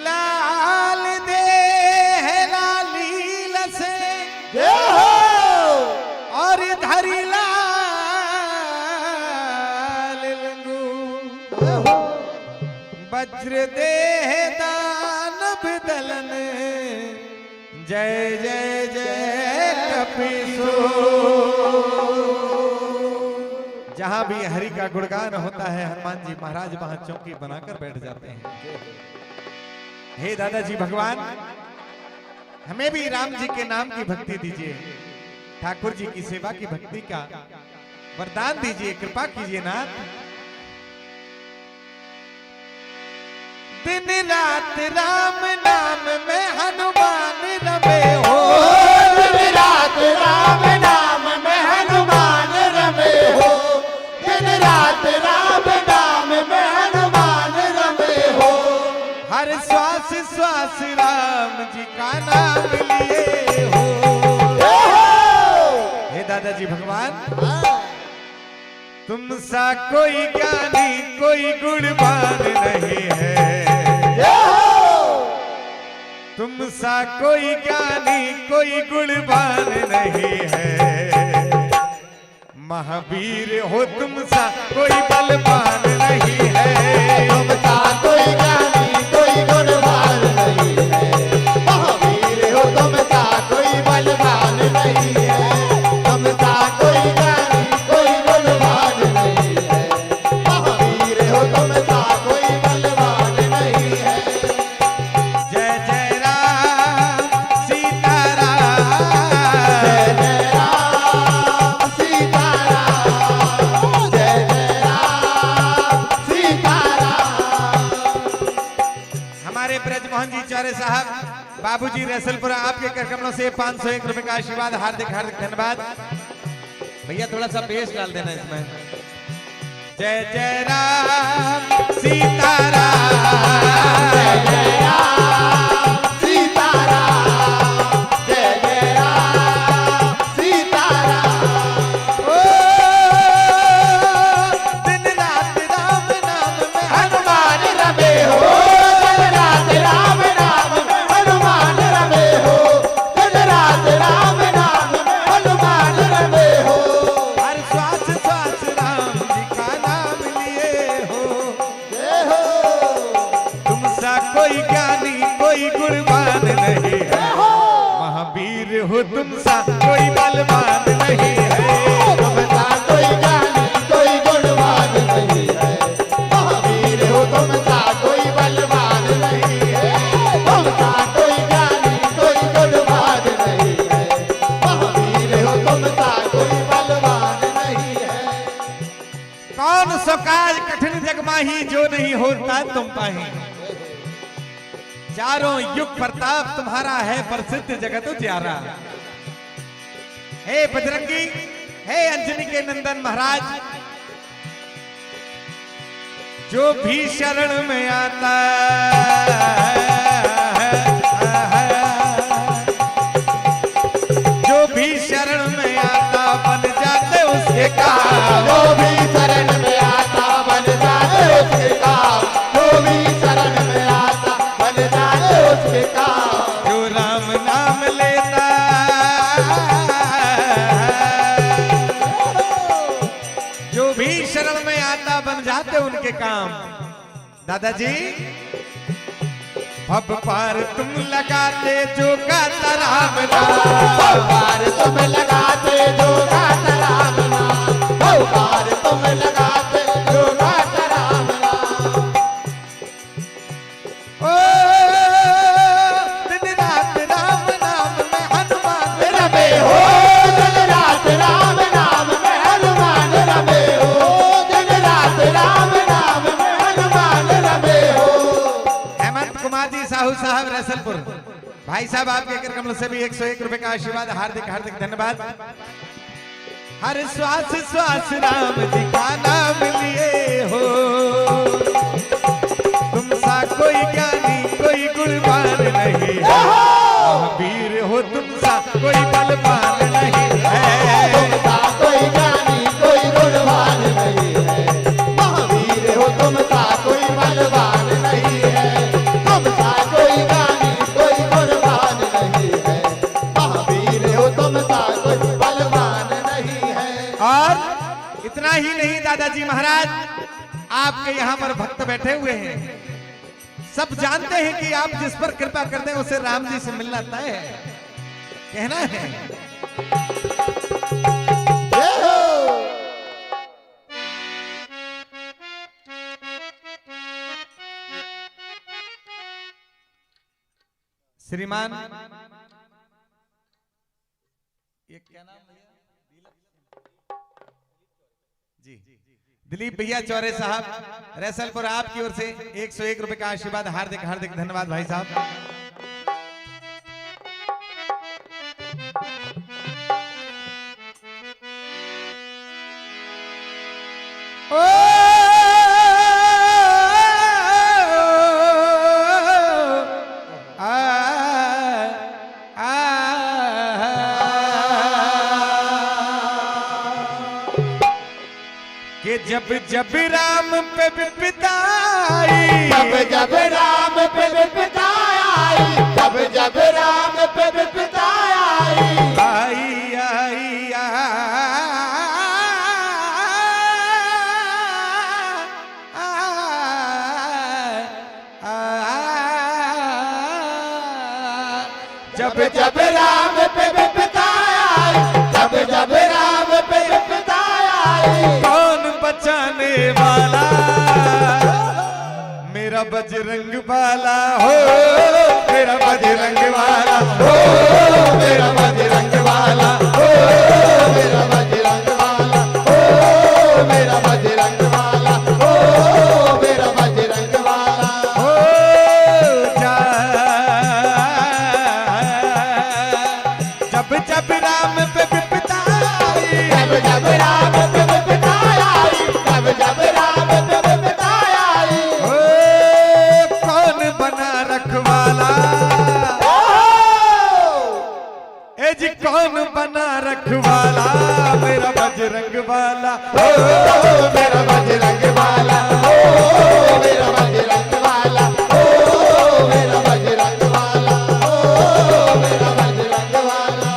लाल दे लालील से और धरी लाल लंगू वज्र दे दानव दलन जय जय जय कपीसो। जहां भी हरि का गुणगान होता है हनुमान जी महाराज वहां चौकी बनाकर बैठ जाते हैं। हे दादाजी भगवान, हमें भी राम जी के नाम की भक्ति दीजिए, ठाकुर जी की सेवा की भक्ति का वरदान दीजिए, कृपा कीजिए नाथ। दिन रात राम नाम में हनुमान रमे हो, दिन रात राम नाम में हनुमान रमे हो, दिन रात राम नाम में हनुमान रमे हो। हर श्वास श्वास राम जी का नाम लिए हो। हे दादाजी भगवान, तुम सा कोई ज्ञानी कोई गुणवान नहीं है, तुम सा कोई ज्ञानी कोई गुणवान नहीं है। महावीर हो तुम सा कोई बलवान नहीं है, तुम सा कोई ज्ञानी कोई गुणवान नहीं है। महावीर हो तुम सा कोई बलवान नहीं है, तुम सा कोई ज्ञानी कोई गुणवान नहीं है। महावीर हो तुम सा कोई बलवान नहीं है। जय जय राम सीताराम, जय जय राम सीताराम, जय जय राम सीताराम। हमारे ब्रजमोहन जी चौरे साहब बाबूजी रसलपुरा आपके कर कमलों से 501 रुपए का आशीर्वाद, हार्दिक हार्दिक धन्यवाद। भैया थोड़ा सा बेस डाल देना इसमें। जय जय राम सीताराम, जय जय राम सीताराम, जय जय राम सीताराम। ओ दिन रात राम नाम में हनुमान रमे हो, दिन रात राम नाम में हनुमान रमे हो, दिन रात राम नाम में हनुमान रमे हो। हर श्वास श्वास राम जी का नाम लिए हो। जय हो, तुम सा कोई ज्ञानी कोई गुणवान नहीं है, महावीर हो तुम सा कोई बलवान नहीं है। तुम सा कोई ज्ञानी कोई गुणवान नहीं है। महावीर हो तुम सा कोई बलवान नहीं है, तुम सा कोई ज्ञानी कोई गुणवान नहीं है। महावीर हो तुम सा कोई बलवान नहीं है। कौन सो काज कठिन जग माही जो नहीं होता तुम पाही। चारों युग प्रताप तुम्हारा है प्रसिद्ध जगत उजियारा। हे बजरंगी, हे अंजनी के नंदन महाराज, जो भी शरण में आता है, जो भी शरण में आता बन जाते उसके काम। जो भी शरण में आता बन जाते उसके काम, जो भी शरण में आता बन जाते उसके काम। जो राम नाम लेता जो भी शरण में आता बन जाते उनके काम। दादाजी भव पार तुम लगाते जो गाता राम नाम, पार तुम लगाते जो गाता राम नाम, पार तुम लगाते जो गाता राम नाम। ओ दिन रात राम नाम में हनुमान रमे हो, दिन रात राम नाम में हनुमान रमे हो, दिन रात राम नाम में हनुमान रमे हो। हेमंत कुमार जी साहू साहब रसलपुर भाई साहब आपके कर कमलों से भी 101 रुपए का आशीर्वाद, हार्दिक हार्दिक धन्यवाद। हर श्वास श्वास राम जी का नाम लिए हो। तुम सा कोई ज्ञानी कोई गुणवान नहीं है, महावीर हो तुम सा कोई बलवान नहीं है। तुम सा कोई ज्ञानी कोई गुणवान नहीं है, महावीर हो तुम सा कोई बलवान नहीं है। तुम सा दादाजी महाराज आपके यहाँ पर भक्त बैठे हुए हैं। सब जानते हैं कि आप जिस पर कृपा करते हैं उसे राम जी से मिलना तय है। कहना है जय हो। श्रीमान, ये क्या नाम भैया? जी दिलीप भैया चौरे साहब रैसलपुर, आपकी ओर से 101 रुपए का आशीर्वाद। हार्दिक हार्दिक धन्यवाद भाई साहब। कि जब जब राम पे विपदा आई, जब जब राम पे विपदा आई, जब जब राम पे विपदा आई, आई जब जब राम पे विपदा आई, जब जब राम पे विपदा आई, कौन बचाने वाला? मेरा बजरंग वाला हो, मेरा बजरंग वाला हो, मेरा बजरंग वाला हो, मेरा बजरंग वाला हो, मेरा बजरंग वाला हो, मेरा बजरंग वाला हो जा। जब जब राम पे विपदा आई, जब जब राम पे विपदा आई, जब जब राम पे विपदा आई, हो कौन बना रखवाला? ए जी कौन बना रखवाला? मेरा बजरंग वाला हो, मेरा बजरंग वाला हो, मेरा बजरंग वाला हो, मेरा बजरंग वाला हो, मेरा बजरंग वाला।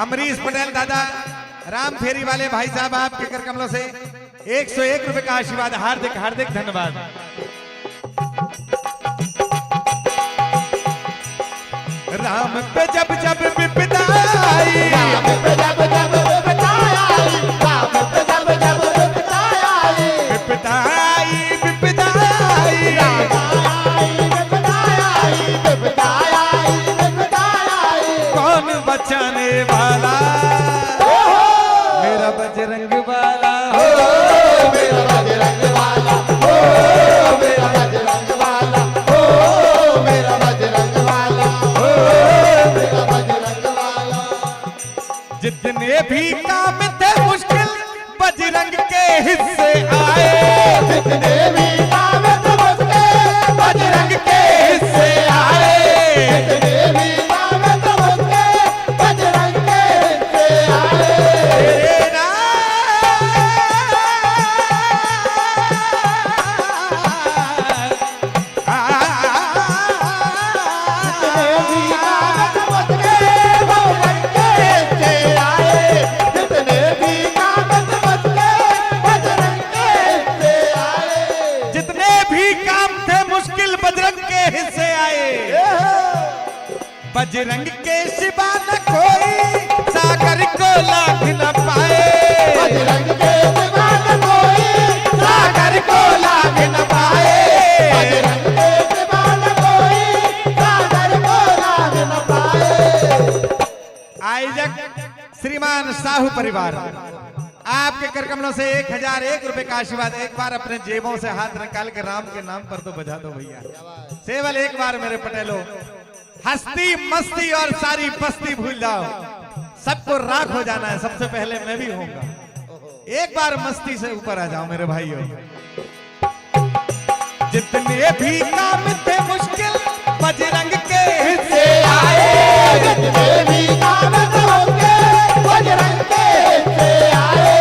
अमरीश पटेल दादा राम फेरी वाले भाई साहब, आपके कर कमलों से 101 रुपए का आशीर्वाद। हार्दिक हार्दिक धन्यवाद। राम पे जब जब विपदा आई, राम पे जब जब विपदा आई, राम पे जब जब विपदा आई, विपदा आई, विपदा आई, विपदा आई, विपदा आई, विपदा आई, कौन बचाने वाला? मेरा बजरंग वाला हो, मेरा बजरंग वाला हो, मेरा बजरंग वाला हो, मेरा बजरंग वाला हो, मेरा बजरंग वाला। जितने भी काम थे मुश्किल बजरंग के हिस्से आए, जितने भी काम समझते बजरंग के हिस्से आए। जितने भी काम समझते बजरंग के हिस्से आए। तेरे नाम जितने भी काम समझते बजरंग के हिस्से आए, जितने भी काम समझते बजरंग के हिस्से आए। जितने भी काम थे मुश्किल बजरंग के हिस्से आए। बजरंग के सिवा न कोई सागर को लांघ न पाए, बजरंग के सिवा न कोई सागर को लांघ न पाए। बजरंग के सिवा न कोई सागर को लांघ न पाए। आयोजक श्रीमान साहू परिवार, आपके कर कमलों से 1001 रुपए का आशीर्वाद। एक बार अपने जेबों से हाथ निकाल के राम के नाम पर तो बजा दो भैया। केवल एक बार मेरे पटेलों, हस्ती मस्ती और सारी बस्ती भूल जाओ, सबको राख हो जाना है। सबसे पहले मैं भी होऊंगा। एक बार मस्ती से ऊपर आ जाओ मेरे भाइयों। जितने भी काम थे मुश्किल बजरंग के हिस्से आए, जितने भी काम समझते बजरंग के हिस्से आए,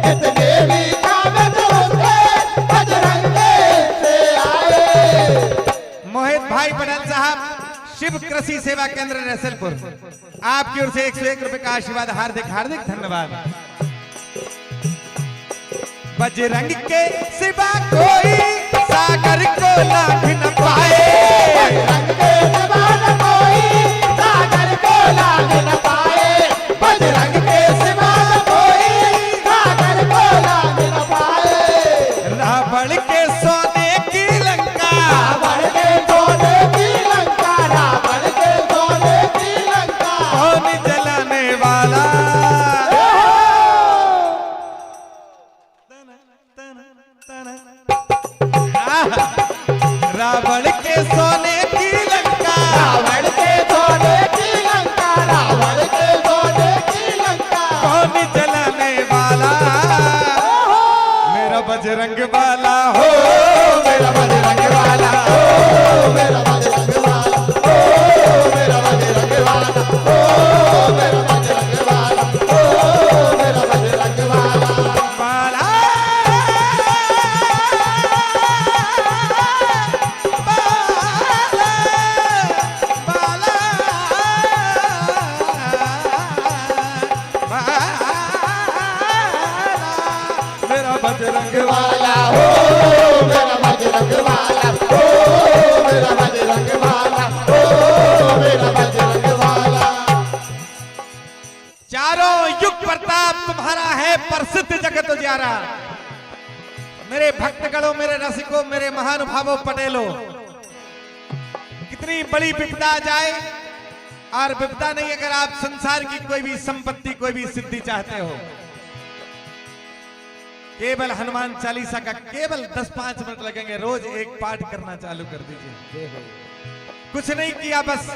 जितने भी काम समझते बजरंग के हिस्से आए। मोहित भाई पटेल साहब, शिव कृषि सेवा केंद्र रैसलपुर, आपकी ओर से 101 रुपए का आशीर्वाद। हार्दिक हार्दिक धन्यवाद। बजरंग के सिवा कोई सागर को लांघ न पाए। बजरंग के सिवा कोई सागर को लांघ न पाए। बजरंग के सिवा कोई सागर को लांघ न पाए। रावण के सोने की लंका, रावण के सोने की लंका, रावण के सोने की लंका कौन जलाने वाला। रावण के सोने की लंका, रावण के सोने की लंका, रावण के सोने की लंका कौन जलाने वाला। मेरा बजरंग वाला हो, मेरा बजरंग वाला हो, मेरा बजरंग वाला हो, मेरा बजरंग वाला हो, मेरा बजरंग वाला हो, मेरा बजरंग वाला वाला मेरा बजरंग वाला हो, मेरा बजरंग वाला हो, मेरा बजरंग वाला हो, मेरा बजरंग वाला। चारों युग प्रताप तुम्हारा है प्रसिद्ध जगत उजियारा। मेरे भक्तगणों, मेरे रसिकों, मेरे महानुभावों, पटेलों, कितनी बड़ी विपदा आ जाए और विपदा नहीं, अगर आप संसार की कोई भी संपत्ति, कोई भी सिद्धि चाहते हो, केवल हनुमान चालीसा का केवल 10-5 मिनट लगेंगे। रोज एक पाठ करना चालू कर दीजिए। कुछ नहीं किया, बस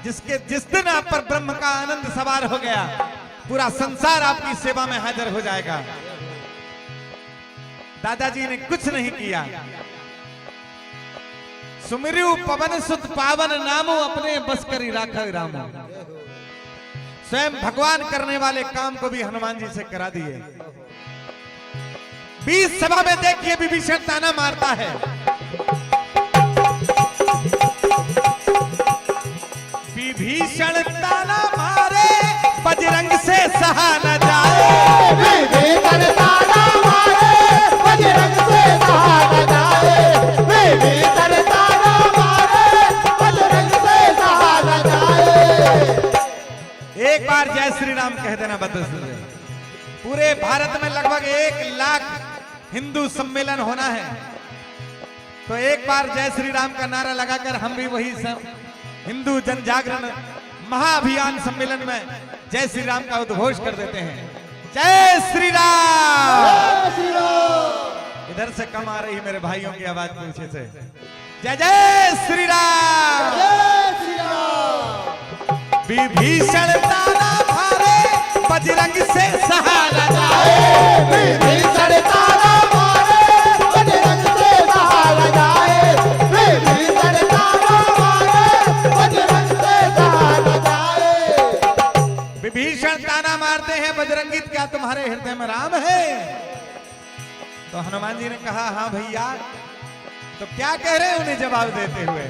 जिस दिन आप पर ब्रह्म का आनंद सवार हो गया, पूरा संसार आपकी सेवा में हाजिर हो जाएगा। दादाजी ने कुछ नहीं किया। सुमिरु पवन सुत पावन नामो, अपने बस करी राखा रामो। स्वयं भगवान करने वाले काम को भी हनुमान जी से करा दिए। 20 सभा में देखिए विभीषण ताना मारता है। विभीषण ताना मारे, बजरंग से सहा न जाए। विभीषण ताना मारे, बजरंग से सहा न जाए। विभीषण ताना मारे, बजरंग से सहा न जाए। एक बार जय श्री राम कह देना बदल। पूरे भारत में लगभग 1 लाख हिंदू सम्मेलन होना है, तो एक बार जय श्री राम का नारा लगाकर हम भी वही हिंदू जन जागरण महाअभियान सम्मेलन में जय श्री राम का उद्घोष कर देते हैं। जय श्री राम। जय श्री राम। इधर से कम आ रही मेरे भाइयों की आवाज पीछे से। जय जय श्री राम। जय श्री राम। विभीषण ताना मारे, बजरंग से सहा न जाए। विभीषण ताना मारे, बजरंग से सहा न जाए। विभीषण ताना मारे, बजरंग से सहा न जाए। विभीषण ताना मारते हैं, बजरंगी क्या तुम्हारे हृदय में राम है? तो हनुमान जी ने कहा हाँ भैया। तो क्या कह रहे हैं उन्हें जवाब देते हुए?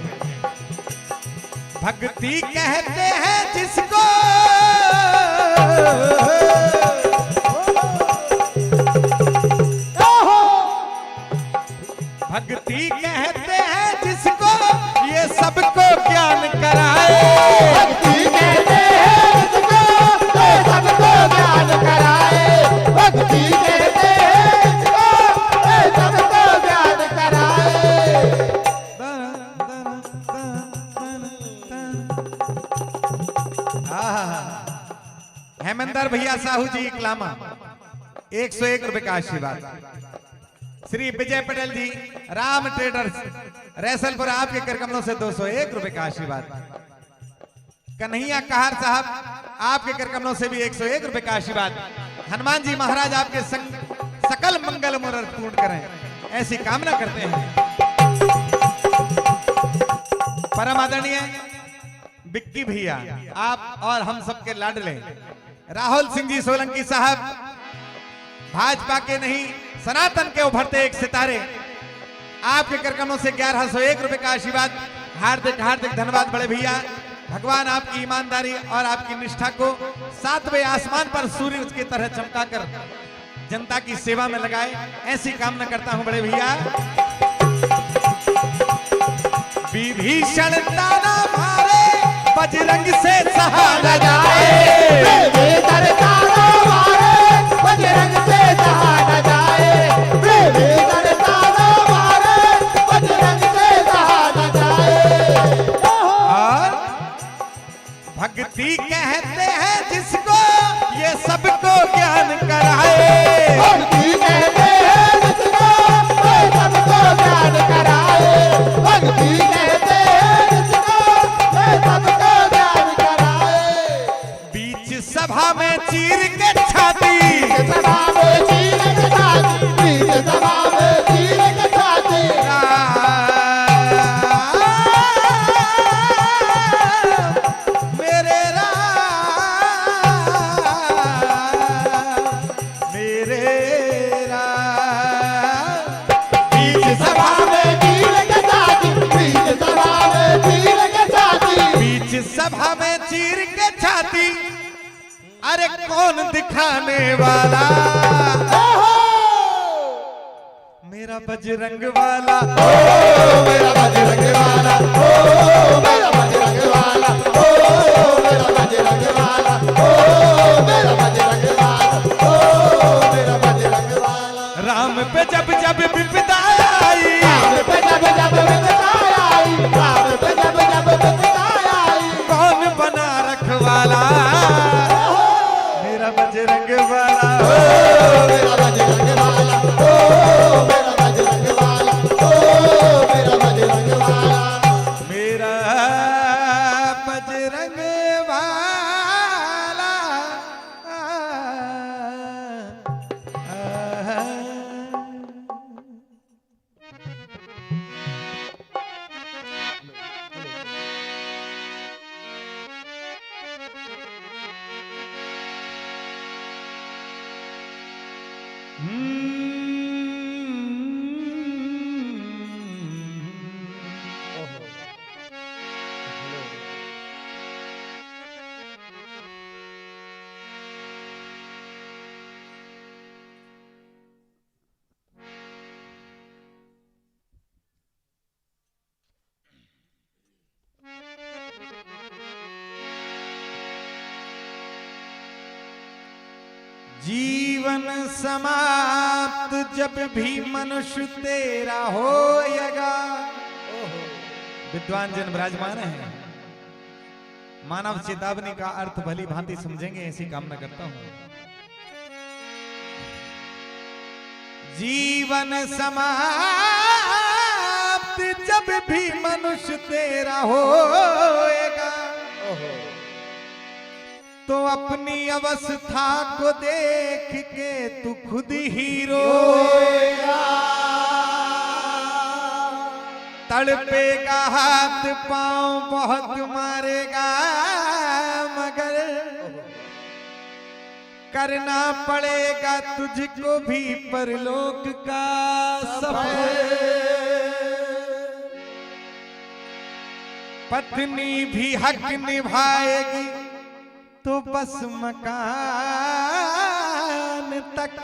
भक्ति कहते हैं जिसको, भक्ति कहते हैं जिसको, ये सबको ज्ञान कराए। भक्ति कहते हैं जिसको, ये सबको ज्ञान कराए। भक्ति कहते हैं जिसको, ये सबको ज्ञान कराए। हेमेंद्र भैया साहू जी इकलामा 101 रुपए का आशीर्वाद। श्री विजय पटेल जी राम ट्रेडर्स रैसलपुर आपके करकमलों से 201 रुपए का आशीर्वाद। कन्हैया कहार साहब आपके करकमलों से भी 101 रुपए का आशीर्वाद। हनुमान जी महाराज आपके सकल मंगल मुराद पूर्ण करें, ऐसी कामना करते हैं। परम आदरणीय बिक्की भैया आप और हम सबके लाडले राहुल सिंह जी सोलंकी साहब, भाजपा के नहीं सनातन के उभरते एक सितारे, आपके करकमों से 1101 रुपए का आशीर्वाद। हार्दिक हार्दिक धन्यवाद बड़े भैया। भगवान आपकी ईमानदारी और आपकी निष्ठा को 7वें आसमान पर सूर्य की तरह चमकाकर जनता की सेवा में लगाए, ऐसी कामना करता हूं बड़े भैया। विभीषण ताना मारे, बजरंग से सहा न जाए। विभीषण ताना मारे, बजरंग से सहा न जाए। विभीषण ताना मारे, बजरंग से सहा न जाए। और भक्ति कहते हैं जिसको, ये सबको ज्ञान कराए। भक्ति कहते हैं जिसको, ये सबको ज्ञान कराए। भक्ति कहते हैं जिसको, ये सबको ज्ञान कराए। बीच सभा में चीर के छाती, सभा में चीर के छाती, बीच सभा में चीर के छाती। मेरे राम, मेरे राम। बीच सभा में चीर के छाती, बीच सभा में चीर के छाती। बीच सभा में चीर के छाती, अरे कौन दिखाने वाला? मेरा बजरंग वाला, मेरा बजरंग वाला, मेरा बजरंग वाला, मेरा बजरंग वाला, मेरा बजरंग वाला, मेरा बजरंग वाला। राम पे जब जब विपदा आई, राम पे जब जब विपदा आई, राम पे जब जब विपदा आई। कौन बना रखवाला? मेरा बजरंग वाला, मेरा बजरंग वाला, मेरा बजरंग वाला, मेरा बजरंग वाला। मेरा बजरंग वाला। जीवन समाप्त जब भी मनुष्य तेरा होएगा। विद्वान जन विराजमान हैं, मानव चेतावनी का अर्थ भली भांति समझेंगे, ऐसी कामना करता हूं। जीवन समाप्त जब भी मनुष्य तेरा होएगा, तो अपनी अवस्था को देख के तू खुद ही रोएगा। तड़पेगा, हाथ पांव बहुत मारेगा, मगर करना पड़ेगा तुझको भी परलोक का सफर। पत्नी भी हक निभाएगी तो बस मकान तक,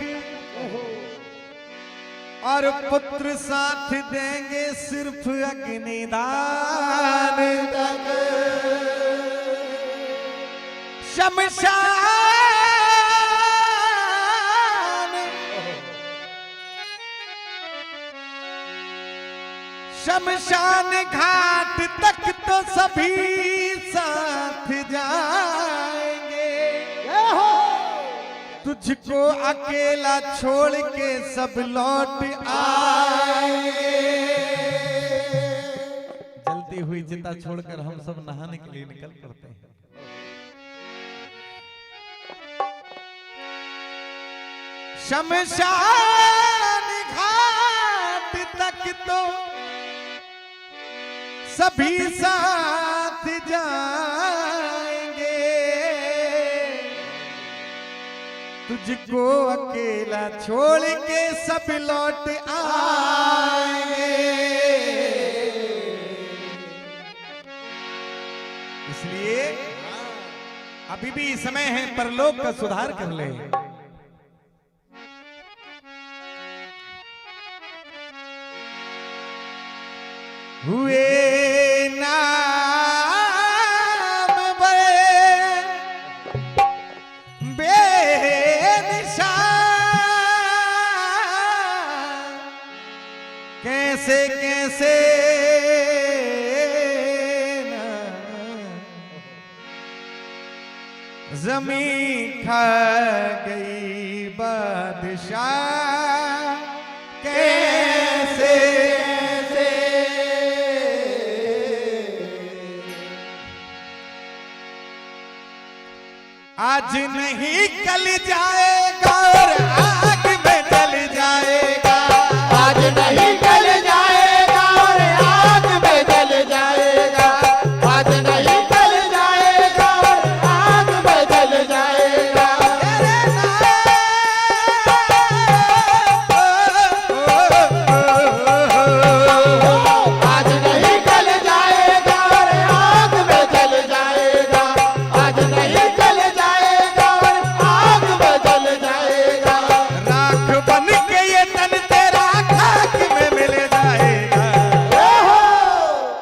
और पुत्र साथ देंगे सिर्फ अग्निदान तक। शमशान घाट तक तो सभी साथ जाएंगे, तुझको अकेला छोड़ के सब लौट आएंगे। जलती हुई चिता छोड़कर हम सब नहाने के लिए निकल पड़ते हैं। शमशान घाट तक तो सभी साथ जाएंगे, तुझको अकेला छोड़ के सब लौट आएंगे। इसलिए अभी भी समय है, परलोक का सुधार कर ले। हुए नाम बेनिशान, कैसे कैसे ज़मीं खा गई बादशाह, कैसे कैसे आज नहीं कल जाएगा और आग में जल जाएगा, आज नहीं कल जाएगा और आग में जल जाएगा, आज नहीं कल जाएगा और आग में जल जाएगा। आज नहीं कल जाएगा और आग में जल जाएगा, आज नहीं कल जाएगा और आग में जल जाएगा। राख बन के ये तन तेरा खाक में मिल जाएगा,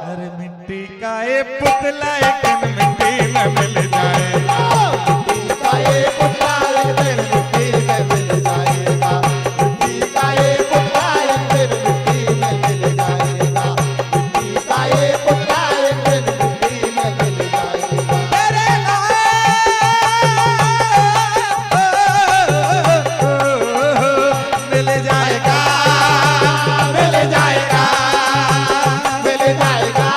अरे मिट्टी का ये पुतला एक दिन मिट्टी में मिल जाएगा, मिट्टी का ये पुतला एक दिन मिट्टी में मिल जाएगा, मिट्टी का ये पुतला एक दिन मिट्टी में मिल जाएगा, मिट्टी का ये पुतला एक दिन मिट्टी में मिल जाएगा। तेरे मिल जाएगा, मिल जाएगा, मिल जाएगा,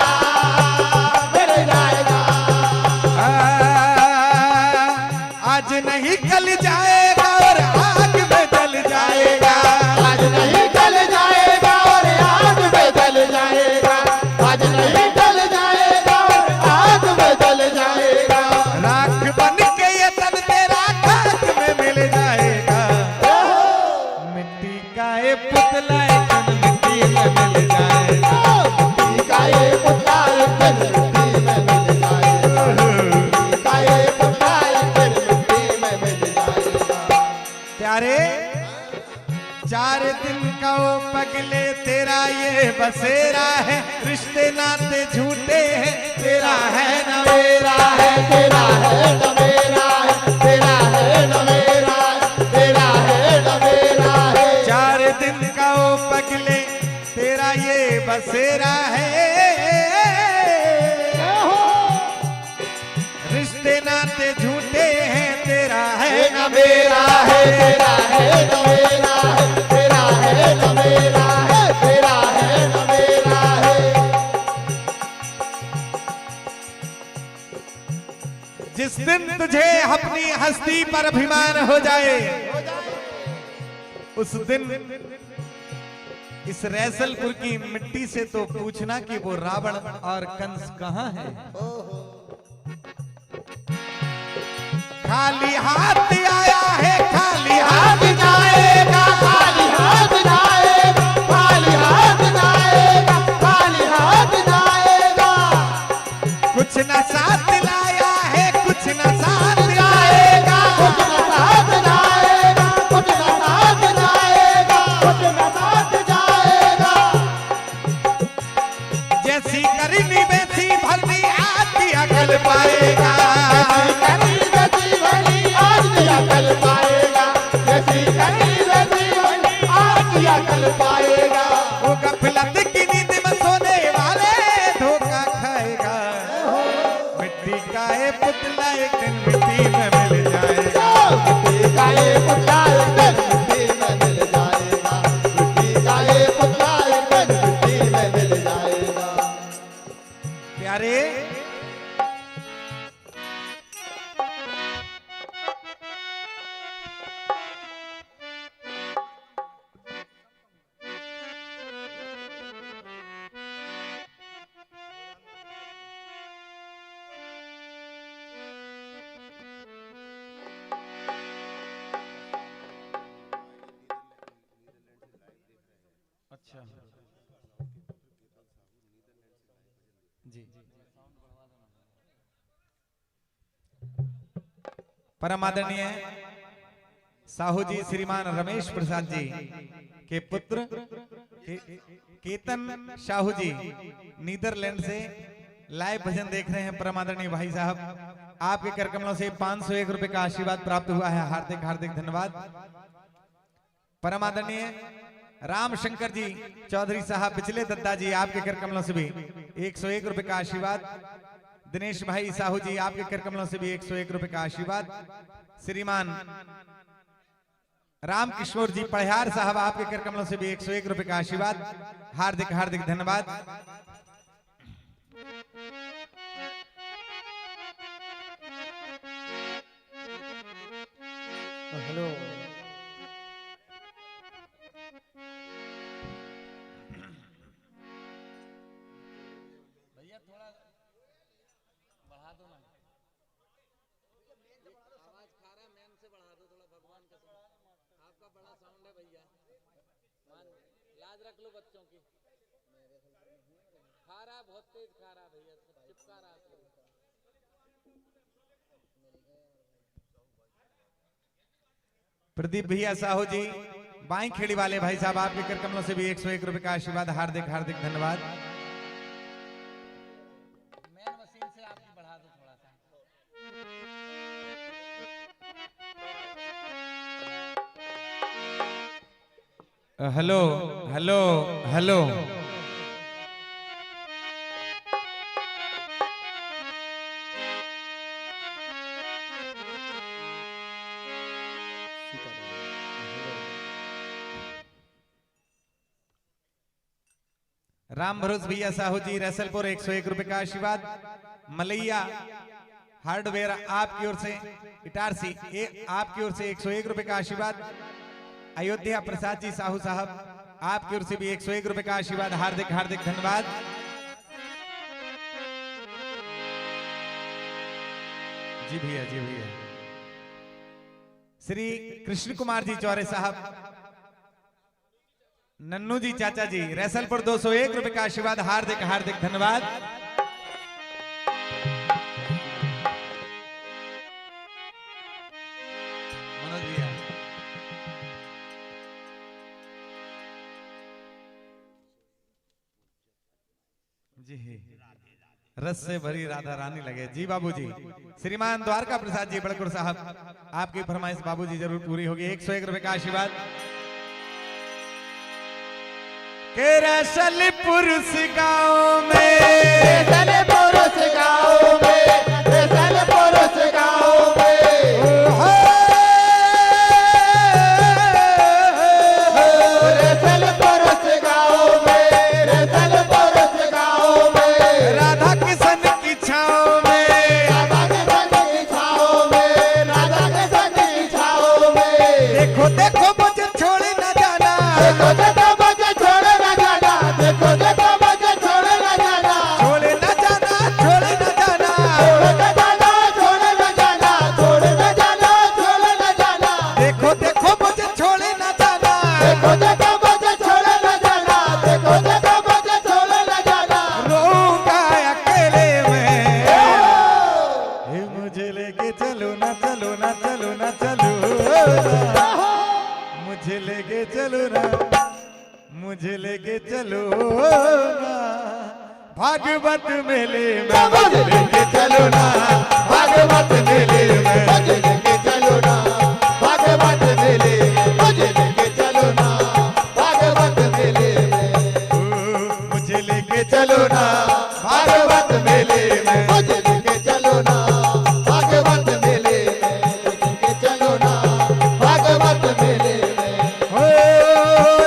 मिल जाएगा। आज नहीं कल जाएगा और आग में जल जाएगा, आज नहीं जल जाएगा और आग में जल जाएगा, आज नहीं जल जाएगा और आग में जल जाएगा। राख बन के ये तन तेरा खाक में मिल जाएगा, मिट्टी का ये पुतला एक दिन मिट्टी में मिल जाएगा, मिट्टी का ये पुतला एक दिन मिट्टी में मिल जाएगा, मिट्टी का ये पुतला एक दिन मिट्टी में मिल जाएगा। प्यारे 4 दिन का वो पगले तेरा ये बसेरा है, रिश्ते नाते झूठे हैं, तेरा है न मेरा है, तेरा है न मेरा है, तेरा है न मेरा है, तेरा है न मेरा है। 4 दिन का वो पगले तेरा ये बसेरा है, रिश्ते नाते झूठे हैं, तेरा है न मेरा है, तेरा है न मेरा है, तेरा है न मेरा है, तेरा है न मेरा है। जिस दिन तुझे अपनी हस्ती पर अभिमान हो जाए, उस दिन इस रैसलपुर की मिट्टी से तो पूछना कि वो रावण और कंस कहां है। खाली हाथ आया है, खाली हाथ जाएगा, खाली हाथ जाएगा, खाली हाथ जाएगा, खाली हाथ जाएगा। कुछ न साथ लाया है, कुछ न साथ जाएगा, कुछ न साथ जाएगा, कुछ न साथ जाएगा, कुछ न साथ जाएगा। जैसी करनी वैसी भरनी आती अकल पाएगा, करी वैसी भली आज दिया कल पाएगा, जैसी करी वैसी भली आज दिया कल पाएगा। वो गफलत की नींद में सोने वाले धोखा खाएगा, मिट्टी का ये पुतला एक दिन मिट्टी में मिल जाएगा, मिट्टी का ये पुतला एक दिन मिट्टी में मिल जाएगा, मिट्टी का ये पुतला एक दिन मिट्टी में मिल जाएगा। प्यारे अच्छा जी परम आदरणीय साहू जी श्रीमान रमेश प्रसाद जी के पुत्र केतन साहू जी नीदरलैंड से लाइव भजन देख रहे हैं परम आदरणीय भाई साहब, आपके कर कमलों से 501 रुपए का आशीर्वाद प्राप्त हुआ है। हार्दिक हार्दिक धन्यवाद। परम आदरणीय राम शंकर जी चौधरी साहब पिछले दत्ता जी, आपके कर कमलों से भी 101 रुपए का आशीर्वाद। दिनेश भाई साहू जी, आपके कर कमलों से भी 101 रुपए का आशीर्वाद। श्रीमान राम किशोर जी पढ़ियार साहब, आपके कर कमलों से भी 101 रुपए का आशीर्वाद। हार्दिक हार्दिक धन्यवाद। हेलो भैया थोड़ा बढ़ा दो ना, आवाज खा रहा है, मैन से बढ़ा दो थोड़ा, भगवान का आपका बड़ा साउंड है भैया, मान लाज रख लो बच्चों की। खा रहा है, बहुत तेज खा रहा है भैया, चिपका रहा है। प्रदीप भैया साहू जी बाई खेड़ी वाले भाई साहब, आपके कर कमलों से भी 101 रुपए का आशीर्वाद। हार्दिक हार्दिक धन्यवाद। मैन मशीन से आपकी बढ़ा दो थोड़ा सा। हेलो हेलो हेलो, राम भरोस भैया साहू जी रैसलपुर 101 रुपए का आशीर्वाद। मलैया हार्डवेयर आपकी ओर से, इटारसी आपकी ओर से 101 रुपए का आशीर्वाद। अयोध्या प्रसाद जी साहू साहब, आपकी ओर से भी 101 रुपए का आशीर्वाद। हार्दिक हार्दिक धन्यवाद। जी भैया, जी भैया। श्री कृष्ण कुमार जी चौरे साहब, नन्नू जी चाचा जी रैसलपुर 201 रुपए का आशीर्वाद। हार्दिक हार्दिक धन्यवाद। मनोज भैया, जी रस से भरी राधा रानी लगे। जी बाबूजी। श्रीमान द्वारका प्रसाद जी बड़कुर साहब, आपकी फरमाइश बाबूजी जरूर पूरी होगी। 101 रुपए का आशीर्वाद। के रैसलपुर गांव में, रैसलपुर गाँव में, रैसलपुर गाँव में, रैसलपुर गाँव में, रैसलपुर गाँव में, राधा किशन की छाव में, राधा कृष्ण की छाव में, राधा कृष्ण की छाव में, देखो देखो मुझे छोड़ न जाना, देखो देखो मुझे छोड़ न जाना, देखो देखो मुझे छोड़ न जाना, छोड़ न जाना, छोड़ न जाना, छोड़ न जाना, छोड़ न जाना, छोड़ न जाना, छोड़ न जाना, देखो देखो मुझे छोड़ न जाना, देखो देखो मुझे छोड़ न जाना, देखो देखो मुझे छोड़ न जाना, रोऊंगा अकेले में, हे मुझे लेके चलो ना, चलो ना, चलो ना, चलो ना, मुझे लेके चलो ना, मुझे लेके चलो ना, भागवत मेले में मुझे लेके चलो ना, भागवत मेले में मुझे लेके चलो ना, भागवत मेले में मुझे लेके चलो ना, भागवत मेले में मुझे लेके चलो ना, भागवत मेले में मुझे लेके चलो ना, भागवत मेले में लेके चलो ना, भागवत मेले में हो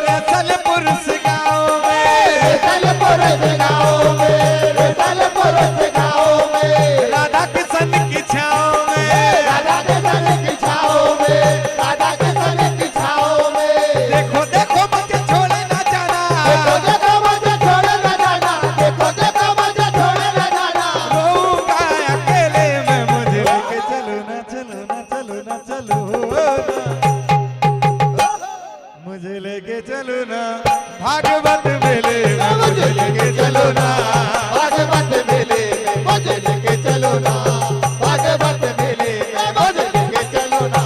रैसलपुर गांव में, रैसलपुर गाँव में, रैसलपुर गाँव में, राधा किशन की छाव में, राधा कृष्ण की छाव में, राधा कृष्ण की छाव में, देखो देखो मुझे छोड़ न जाना, देखो देखो मुझे छोड़ न जाना, देखो देखो मुझे छोड़ न जाना, रोऊंगा अकेले में, मुझे लेके चलो ना, चलो ना, चलो ना, चलो ना, मुझे लेके चलो ना, भागवत मेले में मुझे लेके चलो ना, भागवत मेले में मुझे लेके चलो ना, भागवत मेले में मुझे लेके चलो ना,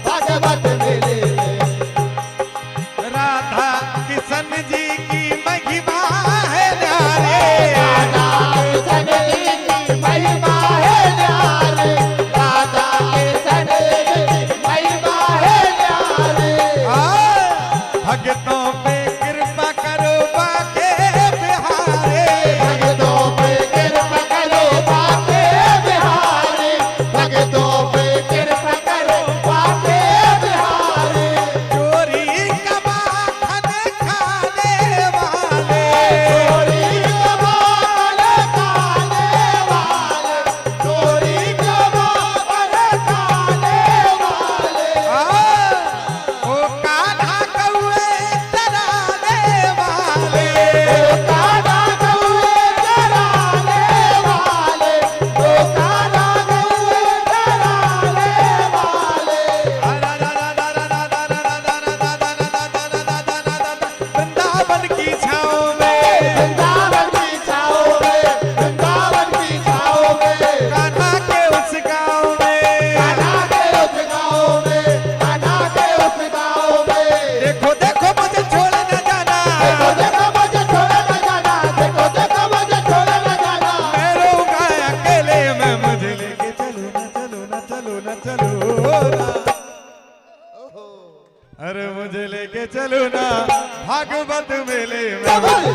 भागवत मेले में राधा किशन जी की महिमा है न्यारे,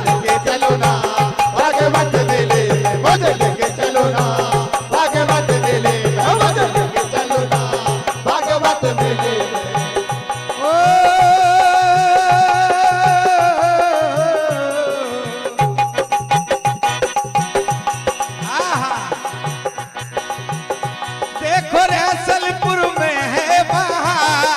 लेके चलो ना भागवत मेले में मुझे लेके चलो ना भागवत मेले में मुझे लेके चलो ना भागवत मेले में देखो रैसलपुर में है बहार,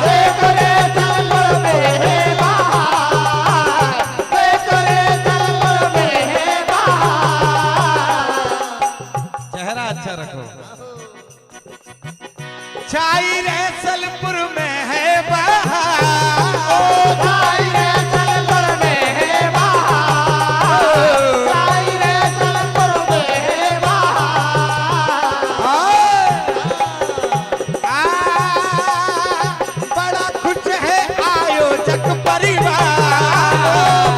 देखो रैसलपुर में है बहार, देखो रैसलपुर में है बहार। चेहरा अच्छा रखो। छाई रैसलपुर में है बहार, ओ छाई रैसलपुर में है बहार, छाई रैसलपुर में है बहार। बड़ा खुश है आयोजक परिवार,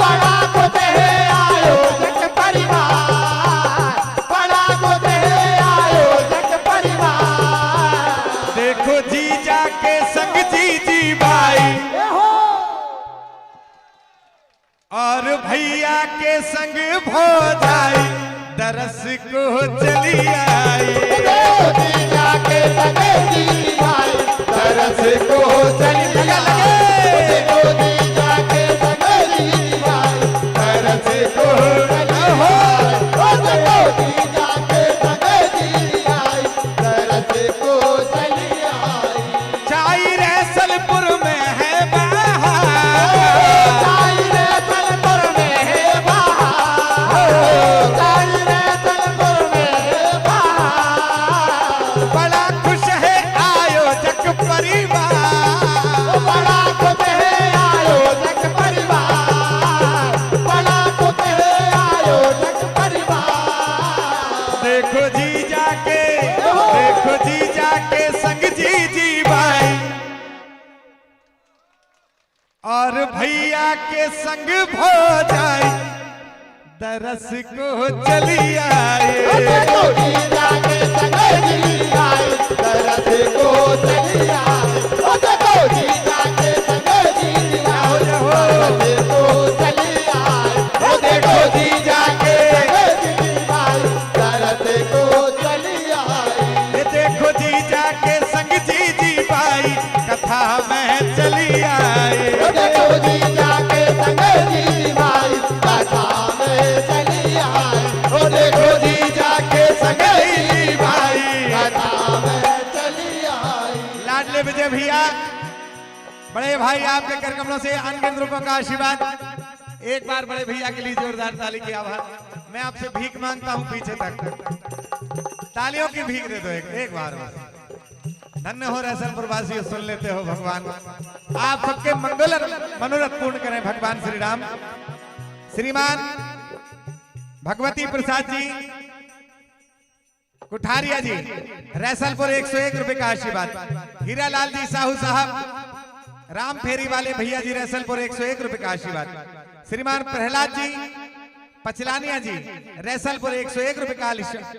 बड़ा खुश है आयोजक परिवार, बड़ा खुश है आयोजक परिवार। देखो जीजा के संग जीजी बाई और भैया के संग भौजाई दरस को चली आई। जीजा के संग जीजी भाई तरस को चली आई। देखो जीजा के संग जीजी भाई तरस को चली आई। ओ देखो जीजा के संग जीजी भाई तरस को चली आई। चाई रैसलपुर में है बहार, छाई रैसलपुर में है बहार, छाई रैसलपुर में है बहार। बड़ा खुश है आयोजक परिवार, बड़ा खुश है आयोजक परिवार, बड़ा खुश है आयोजक परिवार। देखो जीजा के संग जीजी बाई और भैया के संग भौजाई दरस को चली आई। देखो जीजा के संग जीजी भाई तरस को चली आई। ओ देखो जीजा के संग जीजी भाई तरस को चली आई। ओ देखो जीजा के संग जीजी भाई तरस को चली आई। ये देखो जीजा के संग जीजी बाई कथा में चली आई। ओ देखो जीजा के संग जीजी भाई कथा में चली आई। ओ देखो जीजा के संग जीजी भाई कथा में चली आई। लाडले विजय भैया बड़े भाई आपके कर कमलों से अनगिनत रूपों का आशीर्वाद। एक बार बड़े भैया के लिए जोरदार ताली की आवाज। मैं आपसे भीख मांगता हूं पीछे तक, तालियों की भीख दे दो एक बार। धन्य हो रैसलपुर वासी, सुन लेते हो भगवान। आप सबके मंगल मनोरथ पूर्ण करें भगवान श्री राम। श्रीमान भगवती प्रसाद जी कुठारिया जी रैसलपुर 101 रुपए का आशीर्वाद। हीरालाल जी साहू साहब राम फेरी वाले भैया जी रैसलपुर 101 रुपए का आशीर्वाद। श्रीमान प्रहलाद जी पचलानिया जी रैसलपुर 101 रुपए का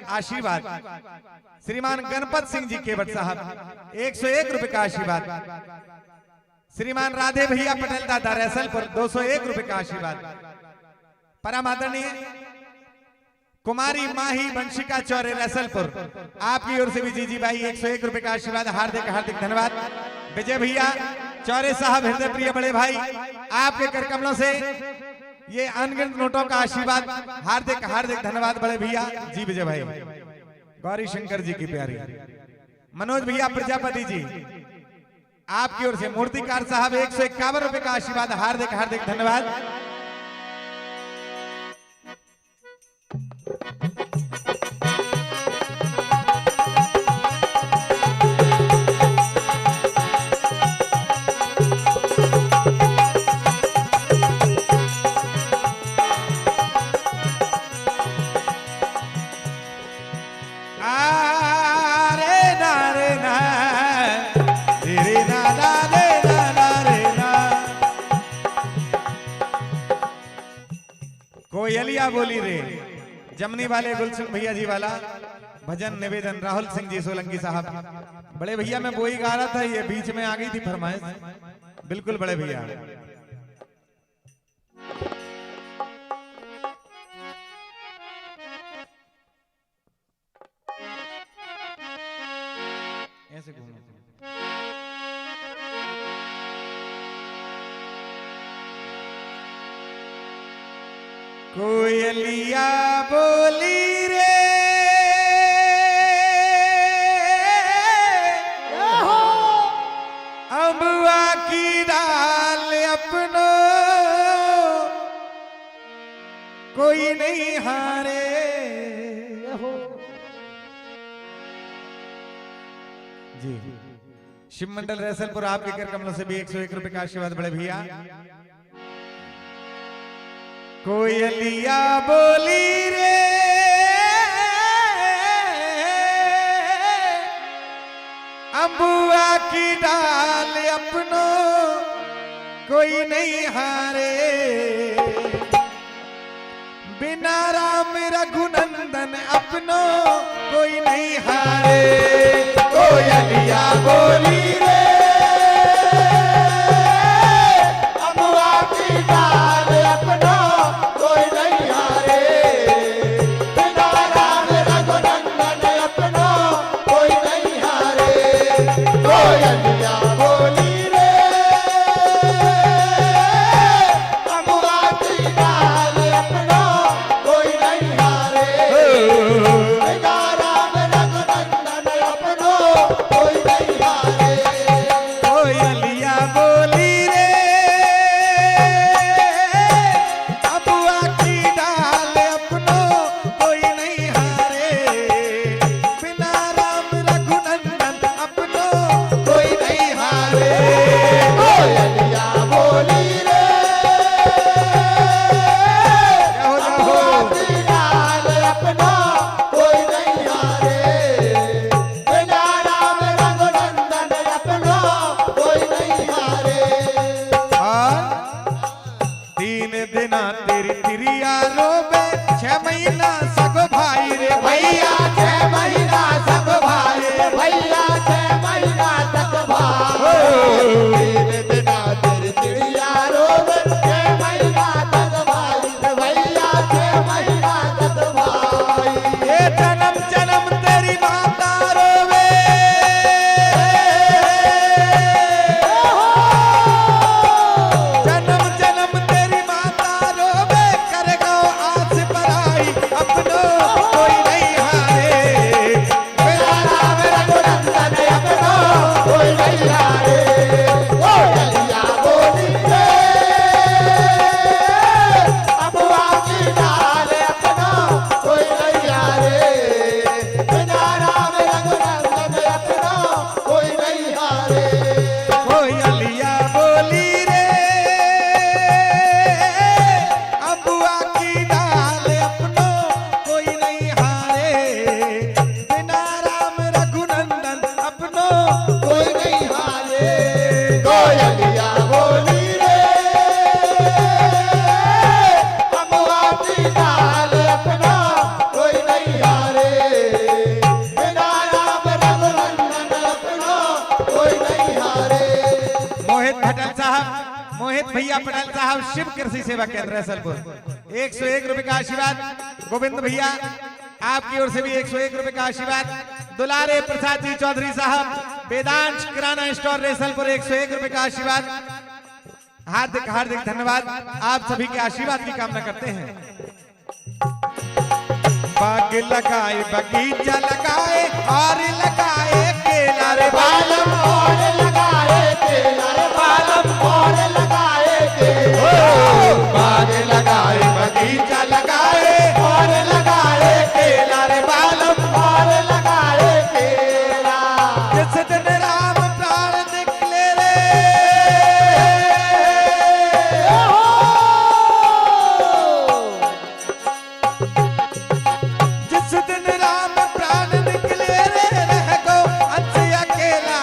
आशीर्वाद। श्रीमान गणपत सिंह जी केवट साहब 101 रुपए का आशीर्वाद। श्रीमान राधे भैया पटेल दादा रैसलपुर 201 रुपए का आशीर्वाद। परम आदरणीय कुमारी माही वंशिका चौरे रैसलपुर आपकी ओर से भी जीजी भाई 101 रुपए का आशीर्वाद। हार्दिक हार्दिक धन्यवाद। विजय भैया चौरे साहब हृदय प्रिय बड़े भाई आपके कर कमलों से ये अनगिनत नोटों का आशीर्वाद। हार्दिक हार्दिक धन्यवाद बड़े भैया जी विजय भाई। गौरी शंकर जी की प्यारी मनोज भैया प्रजापति जी आपकी ओर से मूर्तिकार साहब 151 रुपए का आशीर्वाद। हार्दिक हार्दिक धन्यवाद। कोयलिया बोली रे जमनी वाले गुलशन भैया जी वाला भजन निवेदन राहुल सिंह जी सोलंकी साहब। बड़े भैया मैं वही गा रहा था, ये बीच में आ गई थी फरमाइश। बिल्कुल बड़े भैया ऐसे घूमो। कोयलिया बोली रे अम्बुआ की डाल अपनो कोई नहीं हारे। जी शिव मंडल रैसलपुर आपके कर कमलों से भी 101 रुपए का आशीर्वाद बड़े भैया। कोयलिया बोली रे अम्बुआ की डाल अपनो कोई नहीं हारे। बिना राम रघुनंदन अपनो कोई नहीं हारे। कोयलिया बोली रे अम्बुआ की डाल अपनो कोई नहीं हारे। बिना राम रघुनंदन अपनो कोई नहीं हारे। कोयलिया बोली रे अम्बुआ की डाल अपनो कोई नहीं हारे। बिना राम रघुनंदन अपनो कोई नहीं हारे। कोयलिया बोली रे अबुआ की डाल अपनो कोई नहीं हारे। बिना राम रघुनंदन अपनो कोई नहीं हारे। कोयलिया बोली रे अम्बुआ की डाल अपनो कोई नहीं हारे। बिना राम रघुनंदन अपनो कोई नहीं हारे। तीन दिना तेरी तिरिया रोबे 6 महीना सगो भाई रे भैया 6 महीना सब भाई रे भैया 6 महीना तक भाई। तीन दिना तेरी चिड़िया रोवे 6 महीना तक भाई रे भैया 6 महीना तक भाई। ये जन्म जन्म तेरी माता रोवे। जन्म जन्म तेरी माता रोवे कर गो आस पराई अपनो कोई नहीं हारे। बिना राम रघुनंदन अपनो कोई नहीं हारे। कोयलिया बोली रे अम्बुआ की डाल अपनो कोई नहीं हारे। बिना राम रघुनंदन अपनो कोई नहीं हारे। कोयलिया बोली रे अबुआ की डाल अपनो कोई नहीं हारे। बिना राम रघुनंदन अपनो कोई नहीं हारे। कोयलिया बोली रे अम्बुआ की डाल अपनो कोई नहीं हारे। बिना राम रघुनंदन अपनो कोई नहीं हारे। मोहित पटेल साहब, मोहित भैया पटेल साहब शिव कृषि सेवा केंद्र रैसलपुर 101 रुपए का आशीर्वाद। गोविंद भैया आपकी ओर से भी 101 रुपए का आशीर्वाद। दुलारे प्रसाद जी चौधरी साहब वेदांश किराना स्टोर रैसलपुर 101 रुपए का आशीर्वाद। हार्दिक हार्दिक धन्यवाद। आप सभी के आशीर्वाद की कामना करते हैं। बाग लगाए बगीचा लगाए और लगाए केला रे बालम और लगाए केला रे बालम और लगाए केला। बाग लगाए बगीचा लगाए और लगाए केला रे बालम। और लगाए केला। जिस दिन राम प्राण निकले रे जिस दिन राम प्राण निकले रे रह गो अंश अकेला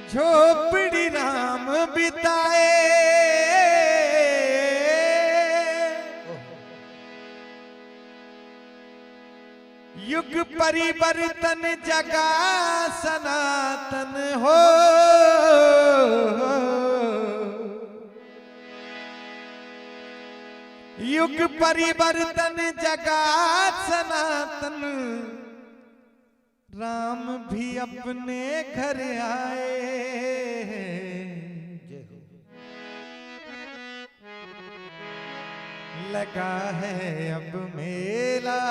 झोपड़ी राम बिताए, युग परिवर्तन जगा सनातन हो। युग परिवर्तन जगा सनातन, राम भी अपने घर आए। लगा है अब मेला,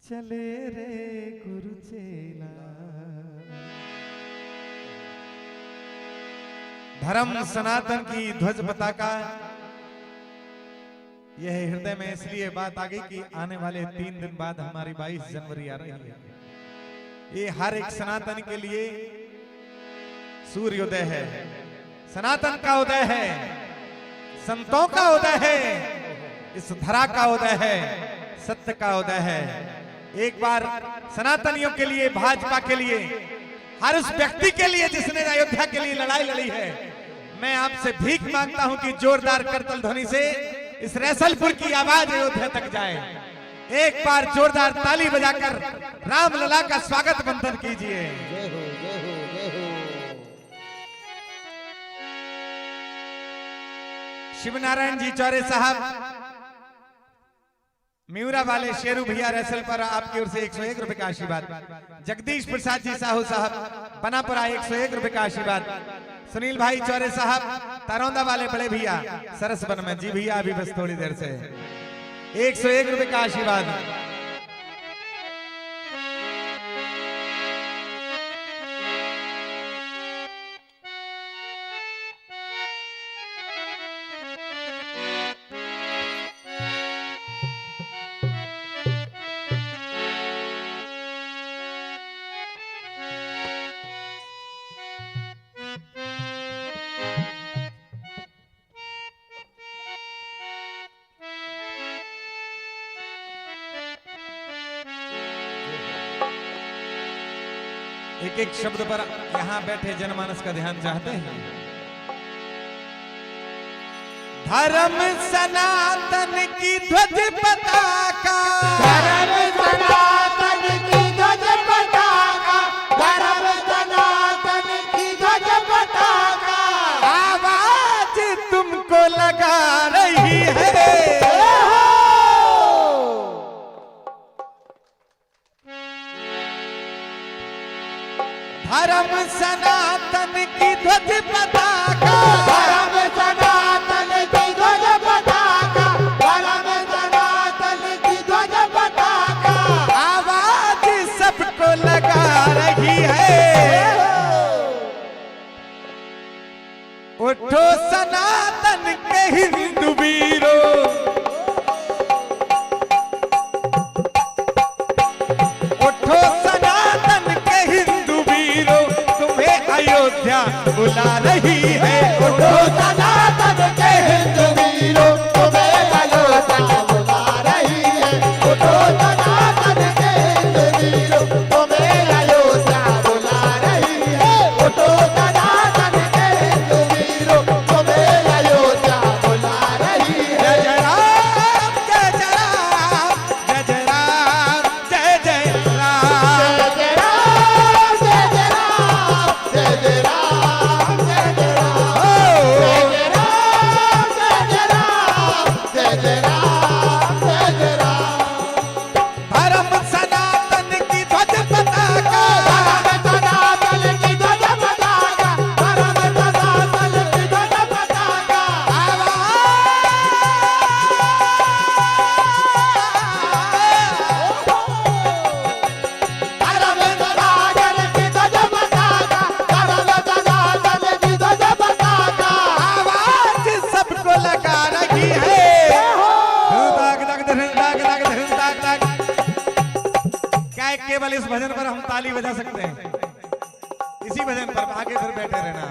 चले रे गुरु चेला। धर्म सनातन की ध्वज पताका, यह हृदय में इसलिए बात आ गई कि आने वाले 3 दिन बाद हमारी 22 जनवरी आ रही है। ये हर एक सनातन के लिए सूर्योदय है, सनातन का उदय है, संतों का उदय है, इस धरा का उदय है, सत्य का उदय है। एक बार सनातनियों के लिए, भाजपा के लिए, हर उस व्यक्ति के लिए जिसने अयोध्या के लिए लड़ाई लड़ी है, मैं आपसे भीख मांगता हूं कि जोरदार करतल ध्वनि से इस रैसलपुर की आवाज अयोध्या तक जाए। एक बार जोरदार ताली बजाकर रामलला का स्वागत बंधन कीजिए। जय हो, जय हो, जय हो। शिवनारायण जी चौरे साहब, म्यूरा वाले शेरू भैया रैसल पर आपकी ओर से 101 रुपए का आशीर्वाद। जगदीश प्रसाद जी साहू साहब बनापुरा 101 रुपए का आशीर्वाद। सुनील भाई चौरे साहब तरौंदा वाले बड़े भैया सरसबन में, जी भैया अभी बस थोड़ी देर से 101 रुपए का आशीर्वाद। एक एक शब्द पर यहां बैठे जनमानस का ध्यान चाहते हैं। धर्म सनातन की ध्वज पताका, धर्म सनातन की ध्वज पताका, धर्म सनातन की ध्वज पताका, आवाज तुमको लगा रही है। धर्म सनातन की ध्वज पताका, धर्म सनातन की ध्वज पताका, धर्म सनातन की ध्वज पताका, आवाज सबको लगा रही है। उठो सनातन के हिंदू वीरों, उठो सनातन के हिंदू वीरों, तुम्हें अयोध्या बुला रही है। उठो सनातन के हिंदू वीरों, तुम्हें अयोध्या बुला रही है। उठो सनातन के हिंदू वीरों, तुम्हें अयोध्या बुला रही है। उठो सनातन के हिंदू वीरों, तुम्हें अयोध्या बुला रही है। जय जय राम, जय जय राम, जय जय राम, जय जय राम। जय जय राम, जय जय राम, जय जय राम, जय जय राम। जय जय राम, जय जय राम, जय जय राम, जय जय राम। धर्म सनातन की ध्वज पताका, धर्म सनातन की ध्वज पताका, धर्म सनातन की ध्वज पताका, धर्म सनातन की ध्वज पताका, धर्म सनातन की ध्वज पताका, आवाज सबको लगा रही है। दाग दाग धन दाग दाग धन दाग दाग। क्या है, केवल इस भजन पर हम ताली बजा सकते हैं, इसी भजन पर आगे फिर बैठे रहना।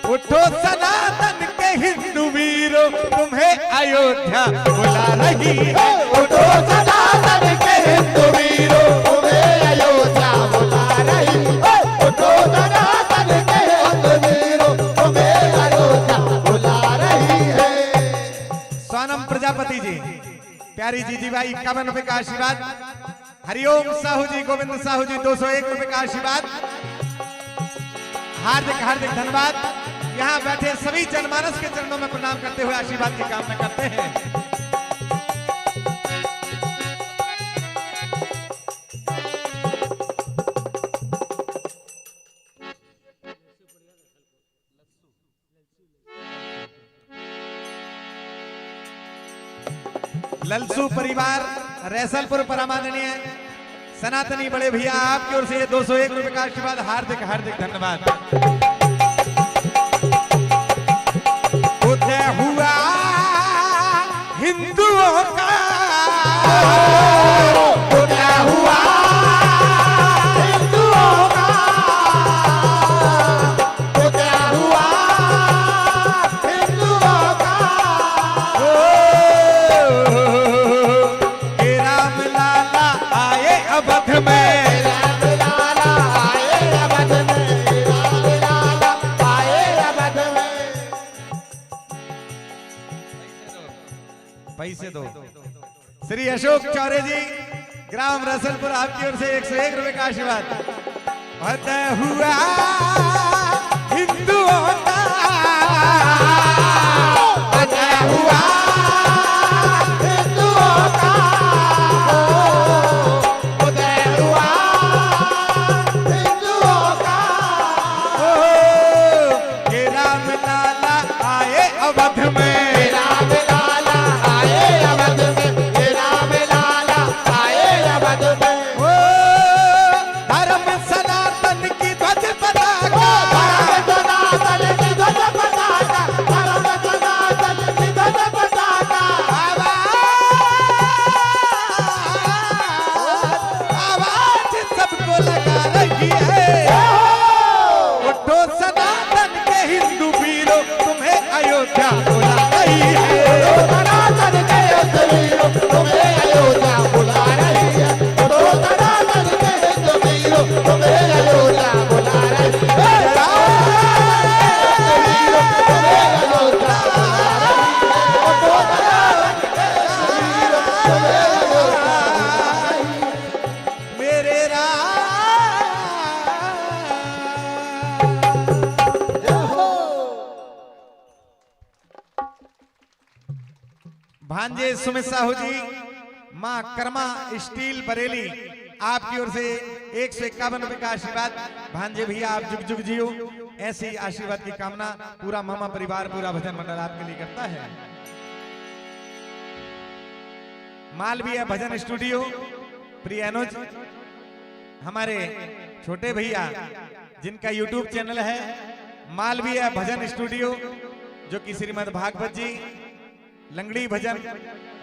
उठो सनातन के हिंदू वीरों, तुम्हें अयोध्या बुला रही है। उठो सनातन के हिंदू वीरों, तुम्हें प्यारी जीजी भाई 51 रुपए का आशीर्वाद। हरिओम साहू जी, गोविंद साहू जी 201 रुपए का आशीर्वाद। हार्दिक हार्दिक धन्यवाद। यहाँ बैठे सभी जनमानस के चरणों में प्रणाम करते हुए आशीर्वाद की कामना करते हैं। ललसू परिवार रैसलपुर परमादरणीय सनातनी बड़े भैया आपकी ओर से ये 201 रुपए का आशीर्वाद। हार्दिक हार्दिक धन्यवाद। उदय हुआ हिंदुओं का, उदय हुआ हिंदुओं का, उदय हुआ हिंदुओं का। हे राम लाला आए अवध में, राम लाला आए अवध में, राम लाला आए अवध में। पैसे दो। श्री अशोक चौरे जी ग्राम रसलपुर आपकी ओर से 101 रुपए का आशीर्वाद। उदय हुआ हिंदुओं का, उदय हुआ हिंदुओं का, उदय हुआ हिंदुओं का। हे राम लाला आए अवध में, राम लाला आए अवध में, राम लाला आए अवध में। ओ धर्म सनातन की ध्वज पताका, धर्म सनातन की ध्वज पताका, धर्म सनातन की ध्वज पताका। आवाज सबको लगा रही है। उठो सनातन के हिंदू वीरों, तुम्हें अयोध्या बुला रही है। सनातन के हिंदू वीरों, तुम्हें अयोध्या बुला रही है। सनातन के हिंदू वीरों, तुम्हें अयोध्या बुला रही है। मेरे राम भांजे सुमित साहू जी मां कर्मा स्टील बरेली आपकी ओर से 151 रुपए का आशीर्वाद। भांजे भैया आप जुग जुग जियो, ऐसी आशीर्वाद की कामना पूरा मामा परिवार पूरा भजन मंडल आपके लिए करता है। मालवीय भजन स्टूडियो प्रिय अनुज हमारे छोटे भैया जिनका यूट्यूब चैनल है मालवीय भजन स्टूडियो, जो कि श्रीमद् भागवत जी लंगड़ी भजन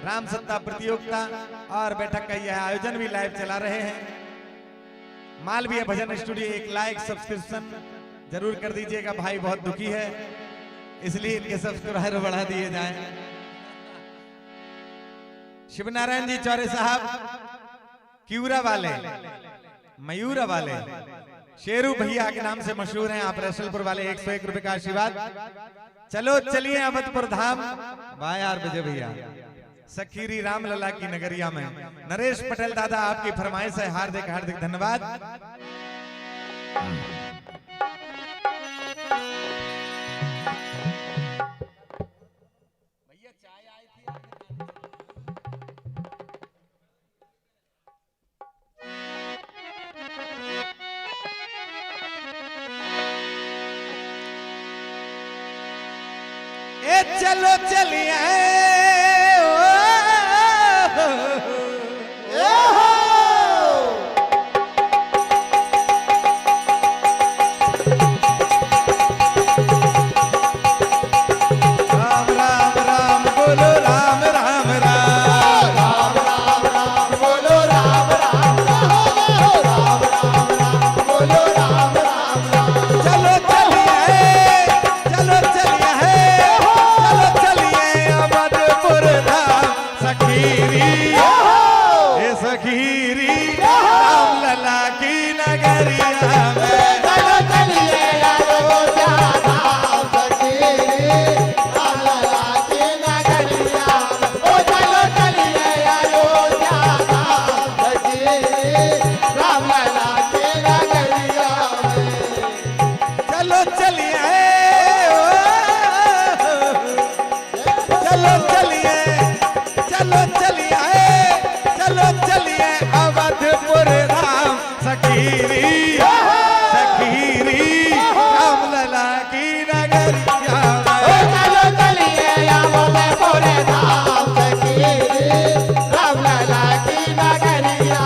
राम सत्ता प्रतियोगिता और बैठक का यह आयोजन भी लाइव चला रहे हैं। मालवीय भजन स्टूडियो एक लाइक सब्सक्रिप्शन जरूर कर दीजिएगा, भाई बहुत दुखी है इसलिए इनके सब्सक्राइबर बढ़ा दिए जाएं। शिवनारायण जी चौरे साहब क्यूरा वाले मयूरा वाले शेरू भैया के नाम से मशहूर हैं, आप रसलपुर वाले 101 रुपए का आशीर्वाद। चलो चलिए अवधपुर धाम बायार बजे भैया सखीरी रामलला की नगरिया में। नरेश पटेल दादा आपकी फरमाइश है, हार्दिक हार्दिक धन्यवाद। भैया चाय आई थी ए चलो चलिए राम राम राम बोलो राम राम राम, राम राम राम बोलो राम राम राम, राम राम राम बोलो राम राम राम। चलो चलिए चलो चलिए चलो चलिए अवधपुर धाम सखीरी ए सखीरी रामलला की नगरिया में। चलो चलिए अयोध्या धाम सखीरी रामलला की नगरिया में। ओ चलो चलिए राम लला की नगरिया में। चलो चलिए चलो चलिए चलो चलिए चलो चलिए अवधपुर राम सखीरी सखीरी राम लला की नगरिया में। चलो चलिए अवधपुर धाम सखीरी राम लला की नगरिया।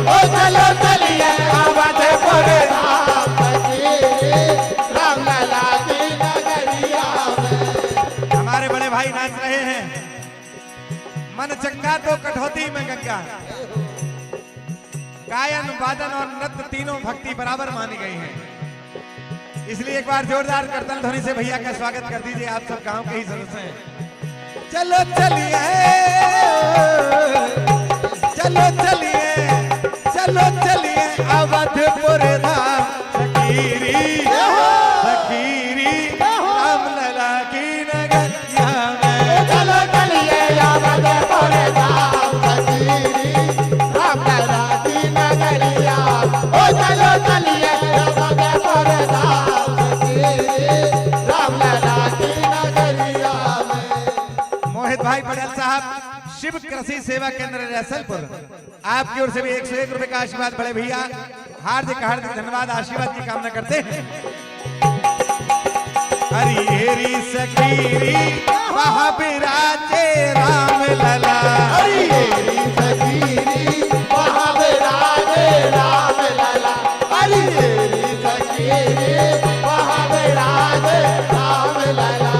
ओ चलो चलिए अवधपुर धाम सखीरी राम लला की नगरिया में। हमारे बड़े भाई नाच रहे हैं। मन चंगा तो कठौती में गंगा। गायन वादन और नृत्य तीनों भक्ति बराबर मानी गई हैं। इसलिए एक बार जोरदार करतल ध्वनि से भैया का स्वागत कर दीजिए। आप सब गांव के ही सदस्य हैं। चलो चलिए चलो चलिए चलो चलिए अवधपुर धाम सखीरी सखीरी राम लला की नगरिया में। चलो चलिए अवधपुर धाम सखीरी राम लला की नगरिया। ओ चलो चलिए अवधपुर धाम सखीरी राम लला की नगरिया में। मोहित भाई पटेल साहब शिव कृषि सेवा केंद्र रैसलपुर, आपकी ओर से भी 101 रुपए का आशीर्वाद बड़े भैया हार्दिक हार्दिक धन्यवाद आशीर्वाद की कामना करते हैं। हरी सखीरी वहाँ विराजे राम लला। हरी सखीरी वहाँ विराजे राम लला। हरी सखीरी वहाँ विराजे राम लला।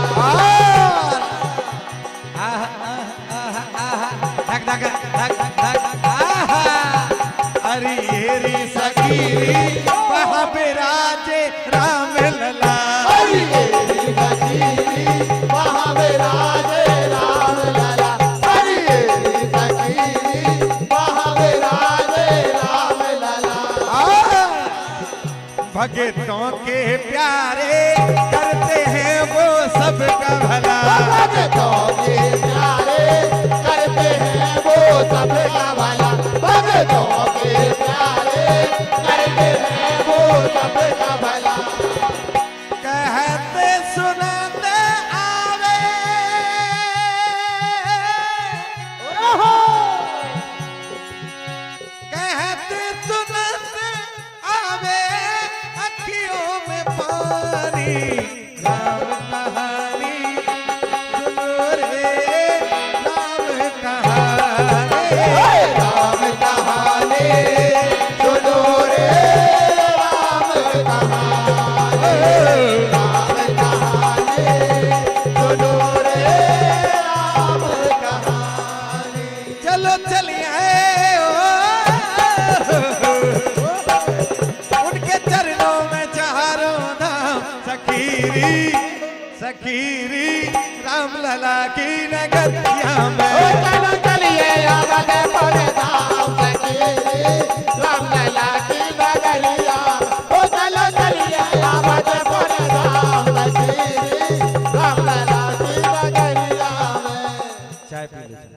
धक धक धक धक हरी सखीरी वहाँ विराजे राम लला। हरी सखीरी वहाँ विराजे राम लला। हरी सखीरी वहाँ विराजे राम लला। भगतों के प्यारे करते हैं वो सबका भला। भगतों के प्यारे करते हैं वो सबका भला। भगतों के प्यारे करते हैं वो सबका भला। कहते सुनाते आवे कहते सुनाते आवे अखियों में पानी। राम कहानी सुनो रे राम कहानी। राम कहानी सुनो रे राम कहानी। राम कहानी सुनो रे राम कहानी। चलो चलिए उनके चरणों में चारों धाम सखीरी सखीरी राम लला की नगरिया ओ में। चलो चलिए अवधपुर धाम सखीरी राम लला की नगरिया। ओ चलो चलिए अवधपुर धाम सखीरी राम लला की नगरिया में। चाय पी लीजिए।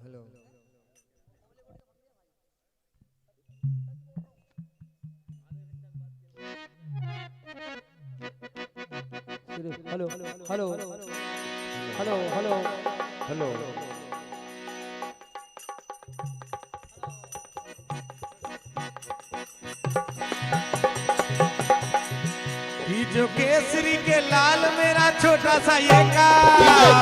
Hello hello hello hello hello कि जो केसरी के लाल मेरा छोटा सा ये का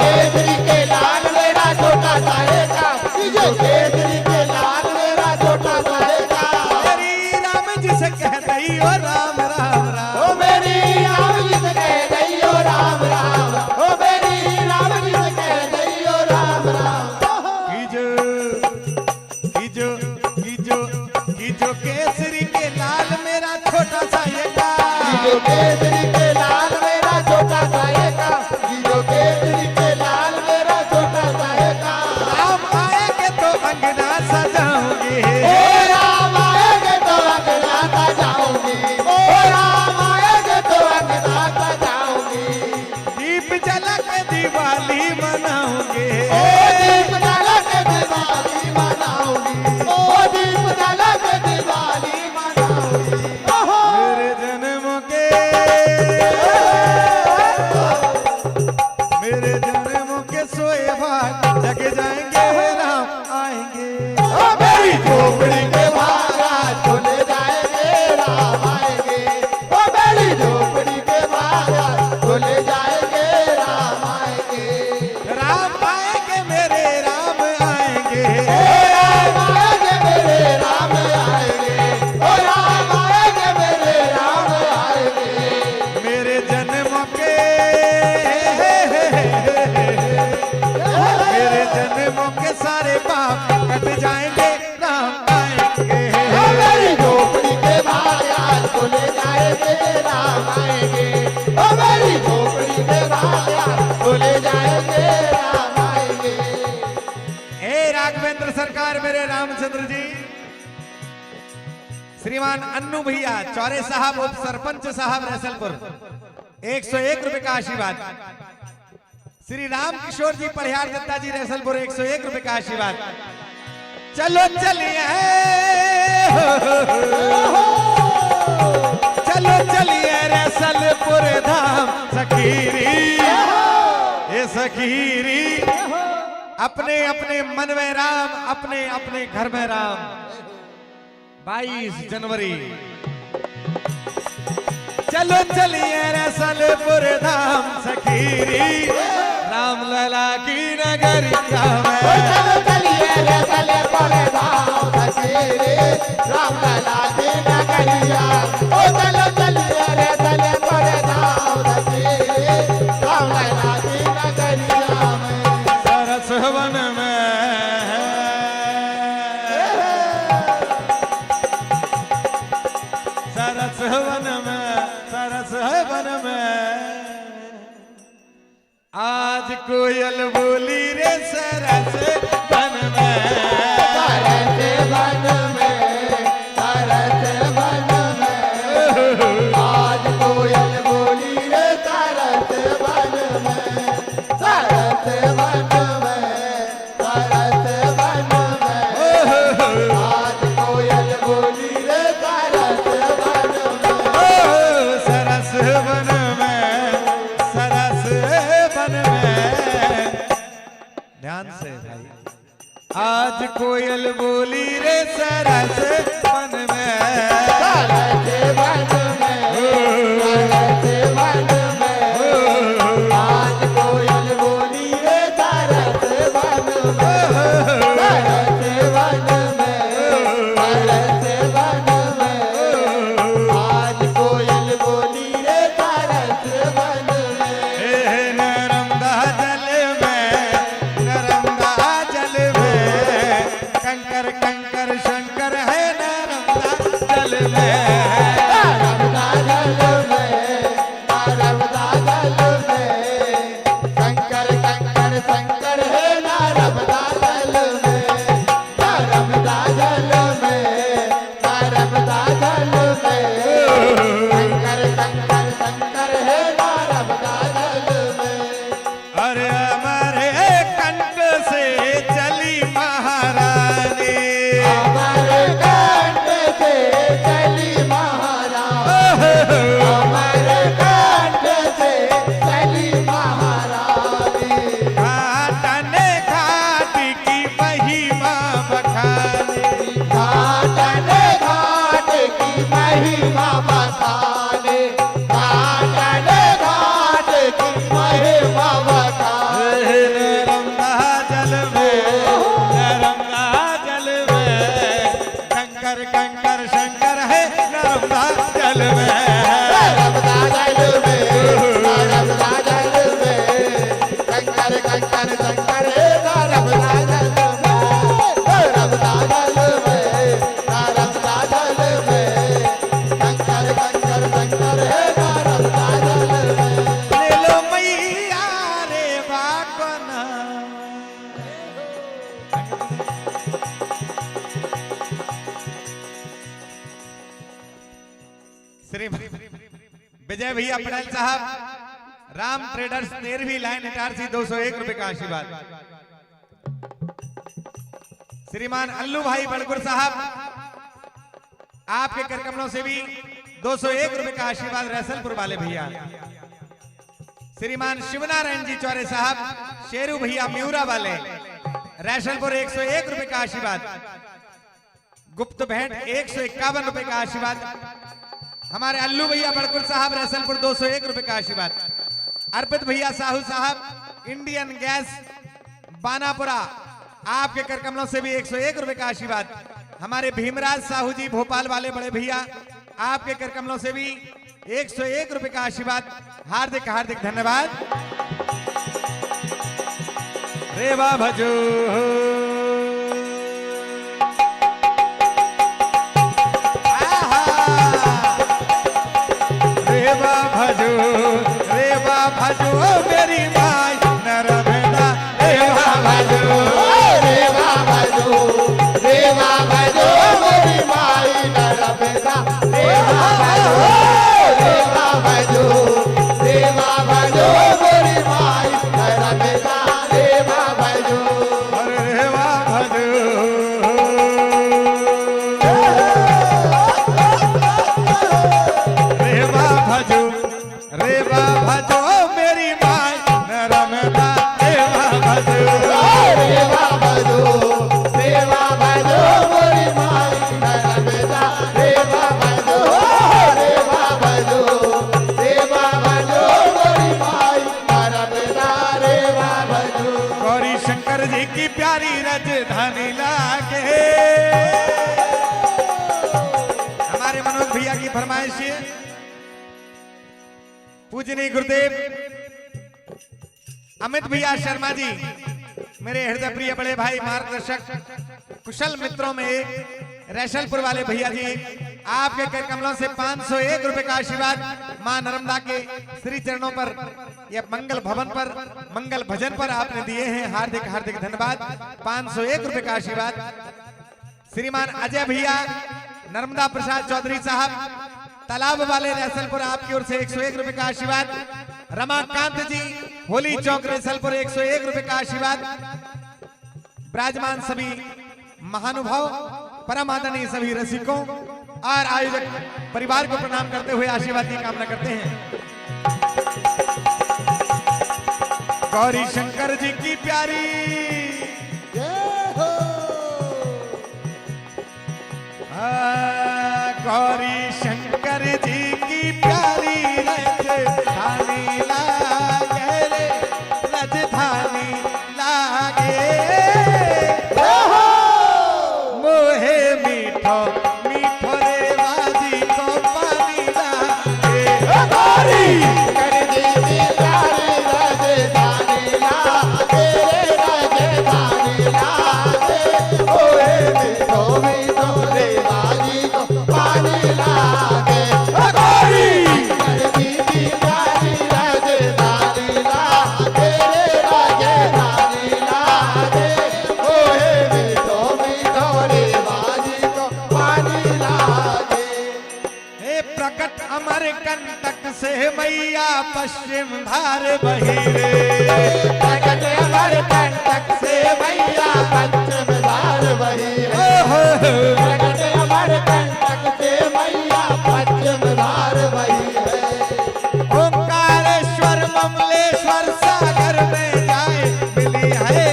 केसरी के लाल मेरा छोटा सा है काम जो केसरी के लाल मेरा छोटा सा है काम मेरी राम जी से कह दई ओ राम राम राम ओ मेरी राम जी से कह दई ओ राम राम ओ मेरी राम जी से कह दई ओ राम राम कि जो केसरी के लाल मेरा छोटा सा ये का जो केसरी के लाल मेरा छोटा सा है काम जो केसरी के लाल मेरा छोटा सा है काम राम आएंगे तो अंगना सजाऊंगी ओ राम आएंगे तो अंगना सजाऊंगी ओ राम आएंगे तो अंगना सजाऊंगी दीप जला के दिवाली मनाऊंगी ओ दीप जला के दिवाली मनाऊंगी ओ दीप जला के दिवाली मनाऊंगी मेरे जन्मों के सोए भाग जग जाएंगे राम आएंगे ओ मेरी झोपड़ी के बाहर खुले जाएंगे राम आएंगे ओ मेरी झोपड़ी के बाहर खुले जाएंगे राम आएंगे राम आएंगे मेरे राम आएंगे ओ राम आएंगे मेरे राम आएंगे ओ राम आएंगे मेरे राम आएंगे मेरे जन्मों के मेरे जन्मों के सारे पाप कट जाएंगे राम आएंगे ओ मेरी झोपड़ी के बाहर खुले जाएंगे राम आएंगे ओ मेरी झोपड़ी के बाहर खुले जाएंगे राम आएंगे हे राघवेंद्र सरकार मेरे रामचंद्र जी श्रीमान अन्नू भैया चौरे साहब उप सरपंच साहब रैसलपुर 101 रुपए का आशीर्वाद श्री राम किशोर जी परिहार दत्ता जी रैसलपुर 101 रुपए का आशीर्वाद चलो चलिए चलो चलिए रैसलपुर धाम सखीरी ये सखीरी अपने अपने मन में राम अपने अपने घर में राम 22 जनवरी चलो चलिए रैसलपुर धाम सखीरी राम लला की नगरिया ओ में चलो चलिए रैसलपुर धाम सखीरी राम लला की नगरिया ओ चलो चलिए रैसलपुर धाम सखीरी राम लला की नगरिया में सरस वन में सरस वन में आज कोयल बोली रे सरस वन में सरस वन में सरस वन में आज कोयल बोली रे सरस वन में सरस वन में सरस वन में आज कोयल बोली रे सरस वन में ओ सरस वन में ध्यान से भाई आज कोयल बोली रे सरस वन में सरस वन में सरस वन में आज कोयल बोली रे सरस वन में सरस वन में सरस वन में आज कोयल बोली रे सरस वन में नर्मदा जल में कंकर कंकर शंकर है नर्मदा जल में नर्मदा जल श्री विजय भैया पटेल साहब, राम ट्रेडर्स 13वीं लाइन इटारसी 201 रुपए का आशीर्वाद। श्रीमान अल्लू भाई बड़गुर साहब, आपके करकमलों से भी 201 रुपए का आशीर्वाद रैसलपुर वाले भैया। श्रीमान शिवनारायण जी चौरे साहब, शेरू भैया म्यूरा वाले, रैसलपुर 101 रुपए का आशीर्वाद। गुप्त भेंट 151 रुपए का आशीर्वाद। हमारे अल्लू भैया बड़कुर साहब, रैसलपुर 201 रुपए का आशीर्वाद। अर्पित भैया साहू साहब, इंडियन गैस बानापुरा, आपके करकमलों से भी 101 रुपए का आशीर्वाद। हमारे भीमराज साहू जी भोपाल वाले बड़े भैया, आपके करकमलों से भी 101 रुपए का आशीर्वाद। हार्दिक हार्दिक धन्यवाद। रेवा भजो रेवा भजो मेरी माई नरभेदा। रेवा भजो रेवा भजो मेरी माई नरभेदा। रेवा भजो मेरी माई नरभेदा। रेवा भजो रेवा भजो रेवा भजो मेरी माई नरभेदा। रेवा भजो रेवा भजो मेरी माई नरभेदा। रेवा भजो मेरी माई नरभेदा। रेवा भजो गौरी शंकर जी की प्यारी राजधानी लागे। हमारे मनोज भैया की फरमाइश है, पूजनीय गुरुदेव अमित भैया शर्मा जी, मेरे हृदय प्रिय बड़े भाई, मार्गदर्शक, कुशल मित्रों में एक, रैसलपुर वाले भैया जी, आपके कर कमलों से 501 रुपए का आशीर्वाद मां नर्मदा के श्री चरणों पर या मंगल भवन पर मंगल भजन पर आपने दिए हैं। हार्दिक हार्दिक धन्यवाद। 501 रुपए का आशीर्वाद। श्रीमान अजय भैया, नर्मदा प्रसाद चौधरी साहब, तालाब वाले रैसलपुर, आपकी ओर से 101 रुपए का आशीर्वाद। रमाकांत जी, होली चौक रैसलपुर, 101 रुपए का आशीर्वाद। विराजमान सभी महानुभाव, परम आदरणीय सभी रसिकों और आयोजक परिवार को प्रणाम करते हुए आशीर्वाद की कामना करते हैं। गौरी शंकर जी की प्यारी गौरी शंकर जी की प्यारी राजधानी लागे रे, राजधानी लागे। मोहे मीठो मीठो रे बाजी को पानी लागे। गौरी कर देवी प्यारी राजधानी लागे। राजधानी लागे। ओए मीठो मीठो रे बाजी को पानी लागे। गौरी कर देवी प्यारी राजधानी लागे। राजधानी लागे। ओए मीठो मीठो रे बाजी को पानी लागे। हे प्रकट अमर कंटक से मैया पश्चिम धार बही रे। प्रकट अमर कंटक से मैया पश्चिम धार बही है। प्रकट अमर कंटक से मैया पश्चिम धार बही है। ओंकारेश्वर ममलेश्वर सागर में जाए मिली है।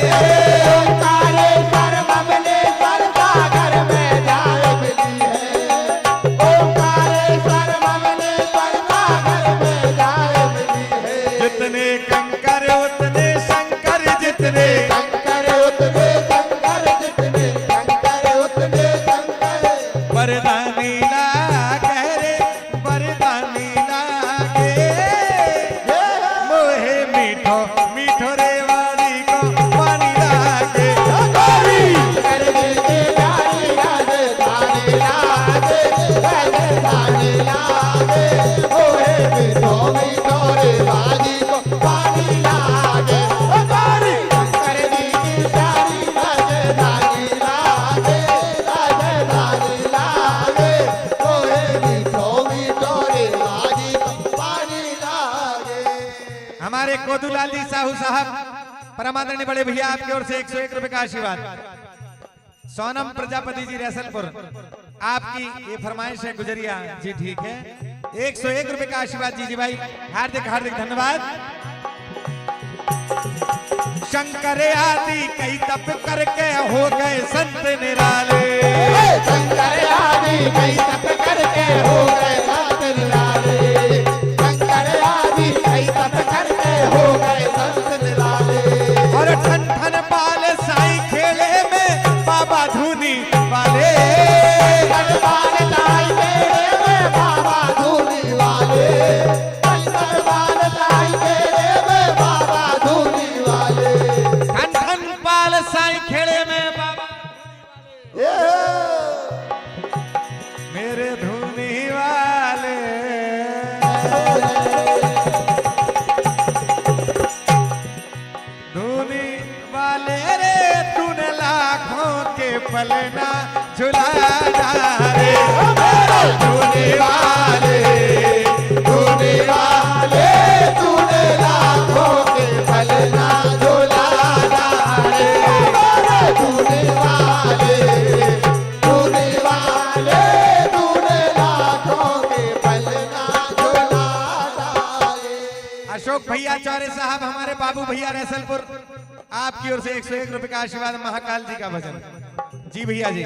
ओंकारेश्वर ममलेश्वर सागर में जाए मिली है। ओंकारेश्वर ममलेश्वर सागर में जाए मिली है। जितने कंकर उतने शंकर, जितने शंकर उतने शंकर, जितने शंकर उतने शंकर। वरदानी लागे रे, वरदानी लागे। मोहे मीठो मीठो रे वाली को गोदूलाल जी साहू साहब परमादरणीय बड़े भैया आपकी ओर से 101 रुपए का आशीर्वाद। सोनम प्रजापति जी रैसलपुर आपकी ये फरमाइश है गुजरिया जी, ठीक है, 101 रुपए का आशीर्वाद जी भाई, हार्दिक हार्दिक धन्यवाद। शंकर आदि कई तप करके हो गए संत निराले, शंकर आदि कई तप करके हो गए संत निराले, शंकर आदि कई तप करके हो गए संत निराले। और ठन ठन बाल साई खेले में बाबा धूनी वाले, ठन बाल साई खेले में बाबा धूनी वाले, ठन बाल साई खेले में बाबा धूनी वाले, ठन ठन बाल साई खेले में बाबा मेरे धूनी वाले। धूनी वाले रे तूने लाखों के पलना झुलाया रे, धूनी वाले, धूनी वाले तूने लाखों के पलना झुलाया रे, धूनी वाले, धूनी वाले तूने लाखों के पलना झुलाया रे। अशोक भैया चौरे साहब हमारे बाबू भैया रैसलपुर आपकी ओर से 101 रुपए का आशीर्वाद। महाकाल जी का भजन जी भैया जी।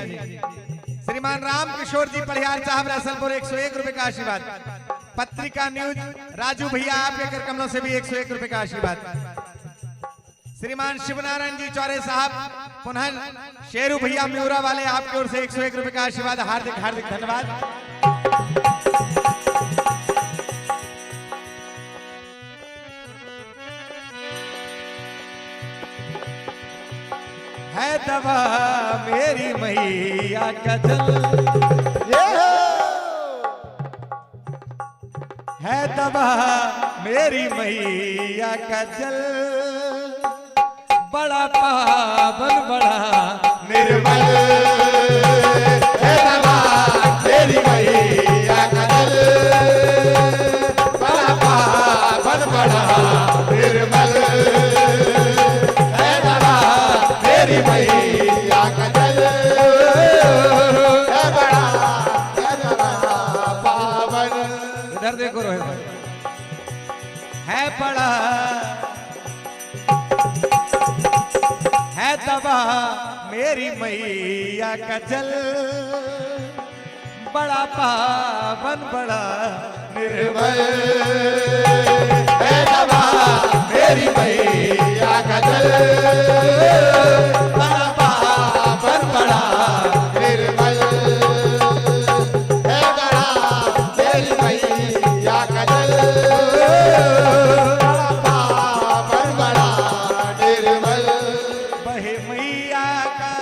श्रीमान राम किशोर जी पढ़ियार साहब रैसलपुर 101 रुपए का आशीर्वाद। पत्रिका न्यूज राजू भैया आपके कर कमलों से भी 101 रुपए का आशीर्वाद। श्रीमान शिवनारायण जी चौरे साहब पुनः शेरू भैया म्यूरा वाले आपकी ओर से 101 रुपए का आशीर्वाद, हार्दिक हार्दिक धन्यवाद। है दवा मेरी मैया का जल, है दवा मेरी मैया का जल, बड़ा पावन बड़ा निर्मल, है दवा मेरी मैया का जल, बड़ा पावन बड़ा निर्मल, है दवा मेरी मैया का जल, है बड़ा पावन। इधर देखो रोहित भाई, है बड़ा है दवा मेरी मैया का जल, बड़ा पावन बड़ा निर्मल, है दवा मेरी मैया का जल, बड़ा पावन बड़ा निर्मल, है बड़ा मेरी मैया का जल, बड़ा पावन बड़ा निर्मल। बहे मैया का,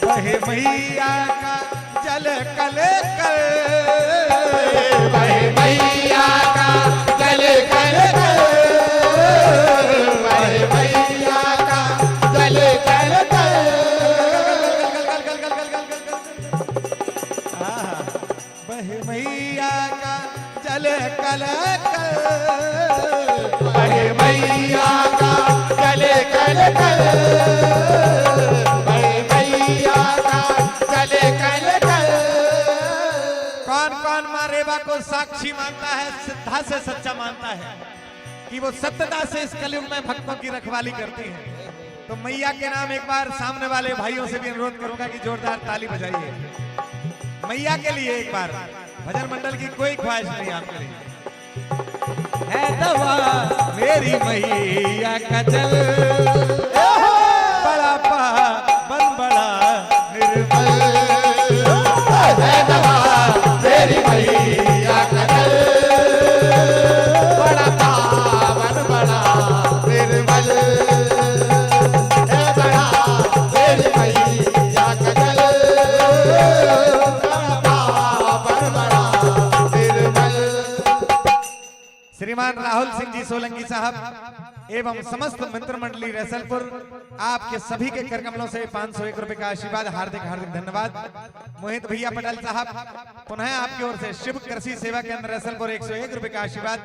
बहे मैया का जल कल कल, बहे मैया का जल कल कल, बहे मैया का जल कल कल, बहे मैया का जल कल कल, बहे मैया का जल कल कल, बहे मैया का जल कल कल। कौन कौन माँ रेवा को साक्षी मानता है, सिद्धा से सच्चा मानता है कि वो सत्यता से इस कलयुग में भक्तों की रखवाली करती है। तो मैया के नाम एक बार सामने वाले भाइयों से भी अनुरोध करूंगा कि जोरदार ताली बजाइए मैया के लिए। एक बार भजन मंडल की कोई ख्वाहिश नहीं आपके लिए। है दवा मेरी मैया का जल, बड़ा पावन बड़ा निर्मल, है दवा मेरी मैया का जल, बड़ा पावन बड़ा निर्मल, है बड़ा मेरी मैया का जल, बड़ा पावन बड़ा निर्मल। श्रीमान श्रीमान राहुल सिंह जी सोलंकी साहब एवं समस्त मित्र मंडली रैसलपुर, आपके सभी के करकमलों से 501 रुपए का आशीर्वाद, हार्दिक हार्दिक धन्यवाद। मोहित भैया पटेल साहब पुनः आपकी ओर से शिव कृषि सेवा केंद्र रैसलपुर 101 रुपए का आशीर्वाद,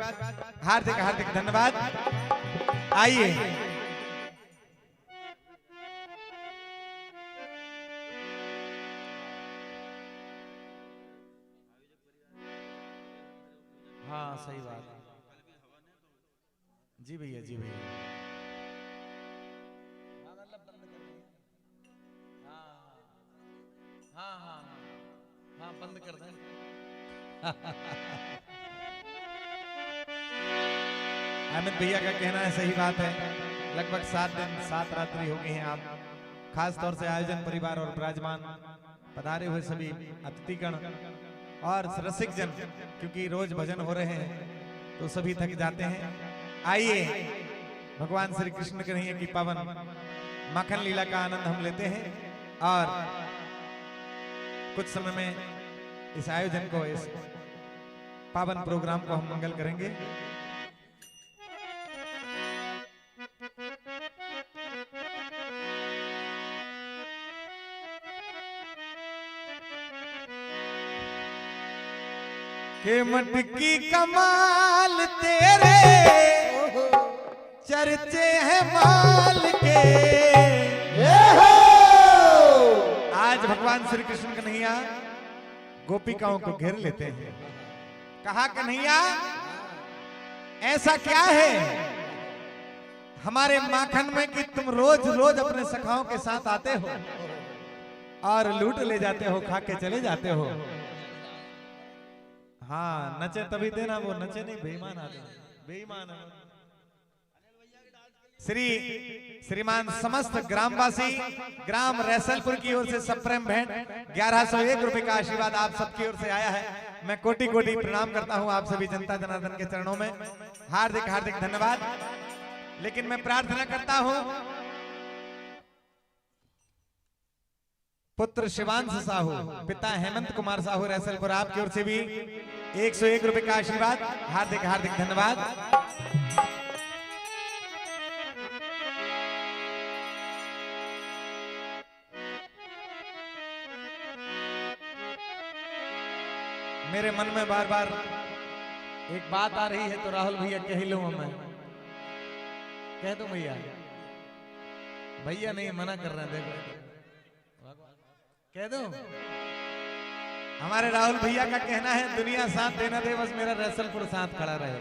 हार्दिक हार्दिक धन्यवाद। आइए हाँ सही बात है जी भैया, जी भैया। मतलब बंद कर दिया। हाँ हाँ हाँ हाँ बंद कर दें। अमित भैया का कहना है सही बात है। लगभग 7 दिन 7 रात्रि हो गई हैं आप खास तौर से आयोजन परिवार और विराजमान पधारे हुए सभी अतिथिगण और रसिक जन, क्योंकि रोज भजन हो रहे हैं तो सभी थक जाते हैं। आइए भगवान श्री कृष्ण कन्हैया की पावन माखन लीला का आनंद हम लेते हैं और कुछ समय में इस आयोजन को, इस पावन प्रोग्राम को हम मंगल करेंगे। के मटकी कमाल तेरे चर्चे हैं माल के। आज भगवान श्री कृष्ण कन्हैया गोपिकाओं को घेर लेते हैं। कहा कन्हैया ऐसा क्या है हमारे माखन में कि तुम रोज रोज अपने सखाओं के साथ आते हो और लूट ले जाते हो, खा के चले जाते हो। हाँ नचे तभी देना, वो नचे नहीं बेईमान आदमी, बेईमान है। श्रीमान समस्त ग्रामवासी ग्राम रैसलपुर की ओर से सप्रेम भेंट 1101 रुपए का आशीर्वाद आप सबकी ओर से आया है। मैं कोटि कोटि प्रणाम करता हूं आप सभी जनता जनार्दन के चरणों में, हार्दिक हार्दिक धन्यवाद। लेकिन मैं प्रार्थना करता हूं पुत्र शिवांश साहू, पिता हेमंत कुमार साहू रैसलपुर, आपकी ओर से भी 101 रुपए का आशीर्वाद, हार्दिक हार्दिक धन्यवाद। मेरे मन में बार बार एक बात आ रही है तो राहुल भैया कह लूं, मैं कह दूं भैया? भैया नहीं मना कर रहे हैं, देखो कह दो। हमारे राहुल भैया का कहना है दुनिया साथ देना दे, बस मेरा रैसलपुर साथ खड़ा रहे।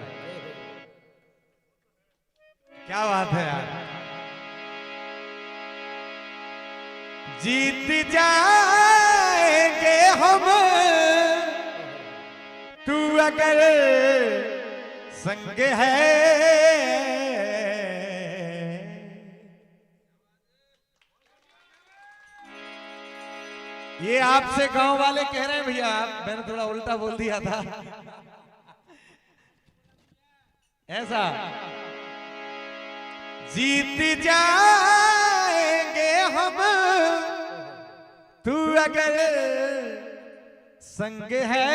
क्या बात है यार। जीत जाएंगे हम तू अगर संग है। ये आपसे गांव वाले कह रहे हैं भैया, मैंने थोड़ा उल्टा बोल दिया था ऐसा। जीत जाएंगे हम तू अगर संग है।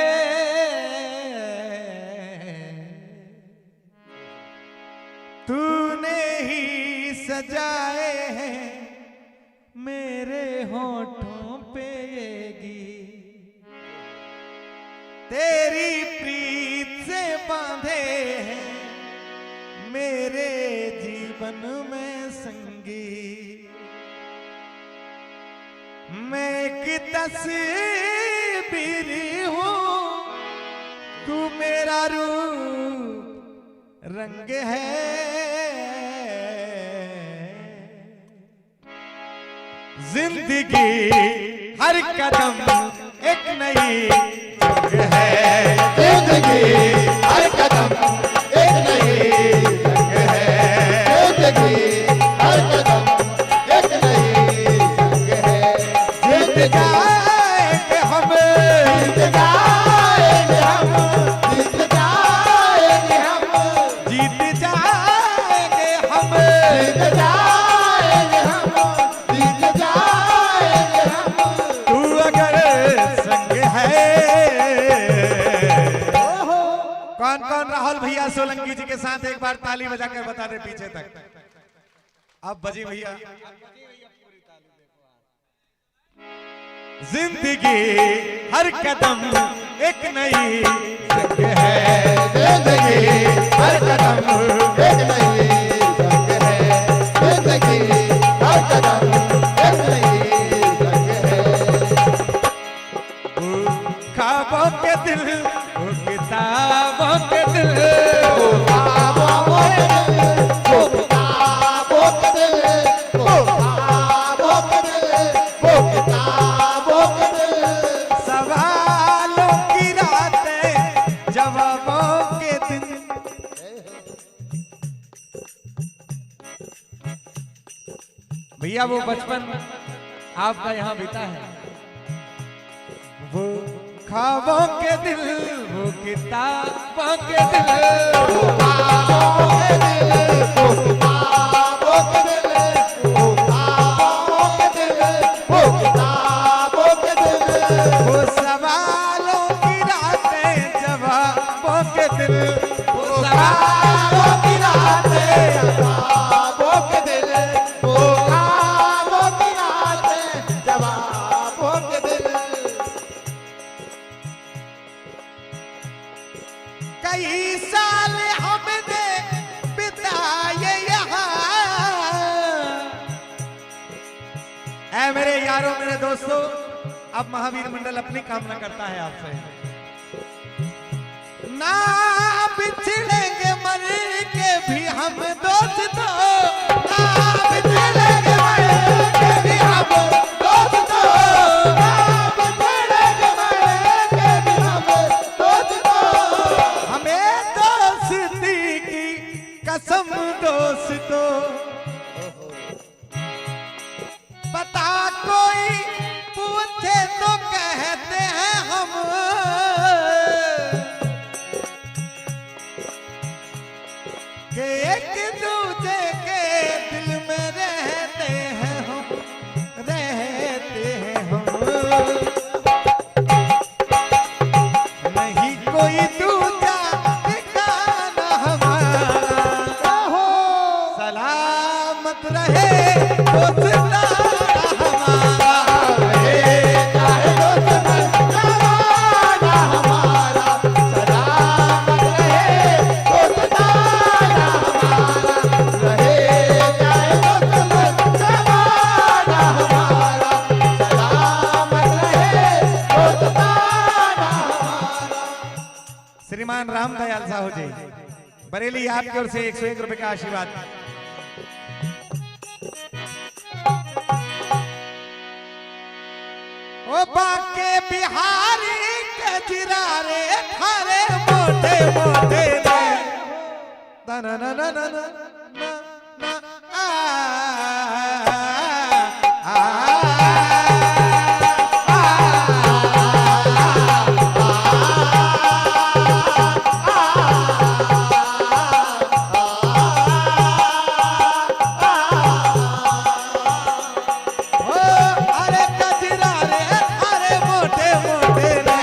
तूने ही सजाए हैं मेरे होठों पे ये गीत, तेरी प्रीत से बांधे हैं मेरे जीवन में संगीत। मैं एक तस्वीर हूँ, तू मेरा रूप रंग है। जिंदगी हर कदम एक नई जंग है। जिंदगी हर कदम एक नई जंग है। जिंदगी हर कदम एक नई जंग है। जीत जाएंगे हम, जीत जाएंगे हम, जीत जाएंगे हम, जीत जाएंगे हम, जीत जाएंगे हम, जीत जाएंगे हम। तू अगर संग है। कौन कौन राहुल भैया सोलंकी जी के साथ एक बार ताली बजाकर बता दे पीछे तक। अब बजी भैया। जिंदगी हर कदम एक नई जंग है, जिंदगी हर कदम एक नई जंग है, जिंदगी हर कदम एक नई जंग है। ख्वाबों के दिल, वो किताबों के दिल, वो ख्वाबों के दिल, वो किताबों के दिल, वो ख्वाबों के दिल, वो किताबों के दिल। सवालों की रातें, जवाबों के दिन। भैया वो बचपन आपका यहाँ बीता है, वो ख्वाबों के दिल, वो किताबों के दिल, वो ख्वाबों के दिल, वो किताबों के दिल, वो ख्वाबों के दिल, वो किताबों के दिल। वो सवालों की रातें, जवाबों के दिल, वो सवालों की रातें। जवाबों के दिल, वो ख्वाबों की रातें, जवाबों के दिल। कई साल हमने बिताए यहाँ। ऐ मेरे यारों, मेरे दोस्तों, अब महावीर मंडल अपनी कामना करता है आपसे। ना बिछड़ेंगे मर के भी हम दोस्तों, ना बिछड़ेंगे मर के भी हम दोस्तों, ना बिछड़ेंगे मर के भी हम दोस्तों। हमें दोस्ती की कसम दोस्तों। पता कोई पूछे तो कहते हैं हम, कि एक दूजे के दिल में रहते हैं हम, रहते हैं हम। नहीं कोई दूजा ठिकाना हमारा, हो सलामत रहे दोस्ताना हमारा। रहे चाहे दुश्मन जमाना हमारा, सलामत रहे दोस्ताना हमारा। रहे चाहे दुश्मन जमाना हमारा, सलामत रहे दोस्ताना हमारा। श्रीमान राम दयाल साहू जी, बरेली, आपकी ओर से 101 रुपए का आशीर्वाद। ओ बाके बिहारी के जिरारे थारे मोटे मोटे रे, ना ना ना ना ना ना ना आ अरे कजरा रे थारे मोटे मोटे रे।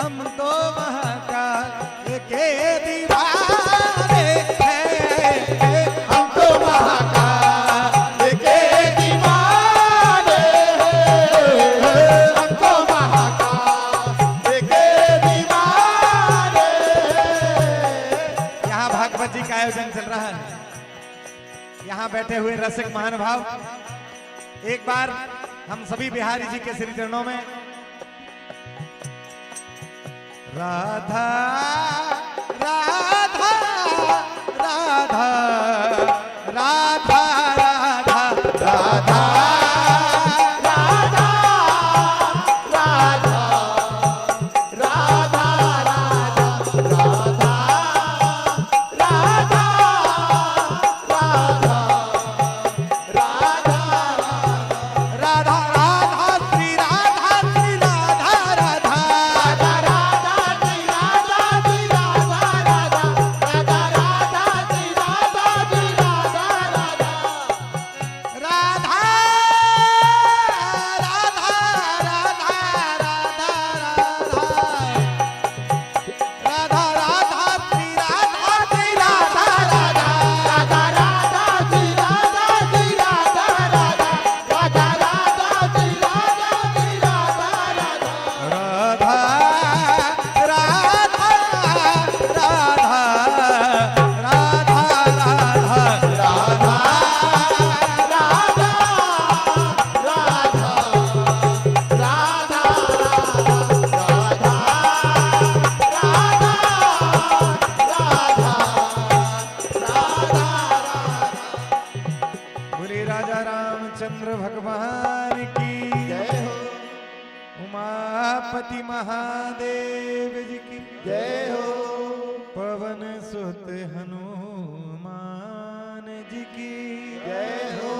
हम तो महाकाल के दीवाने हैं। हम तो महाकाल के दीवाने हैं। हम तो महाकाल के दीवाने हैं। यहाँ भागवत जी का आयोजन चल रहा है। यहाँ बैठे हुए रसिक महानुभाव, एक बार हम सभी बिहारी जी के श्री चरणों में राधा राधा राधा राधा राधा राधा रामचंद्र भगवान की जय हो। उमापति महादेव जी की जय हो। पवन सुत हनुमान जी की जय हो।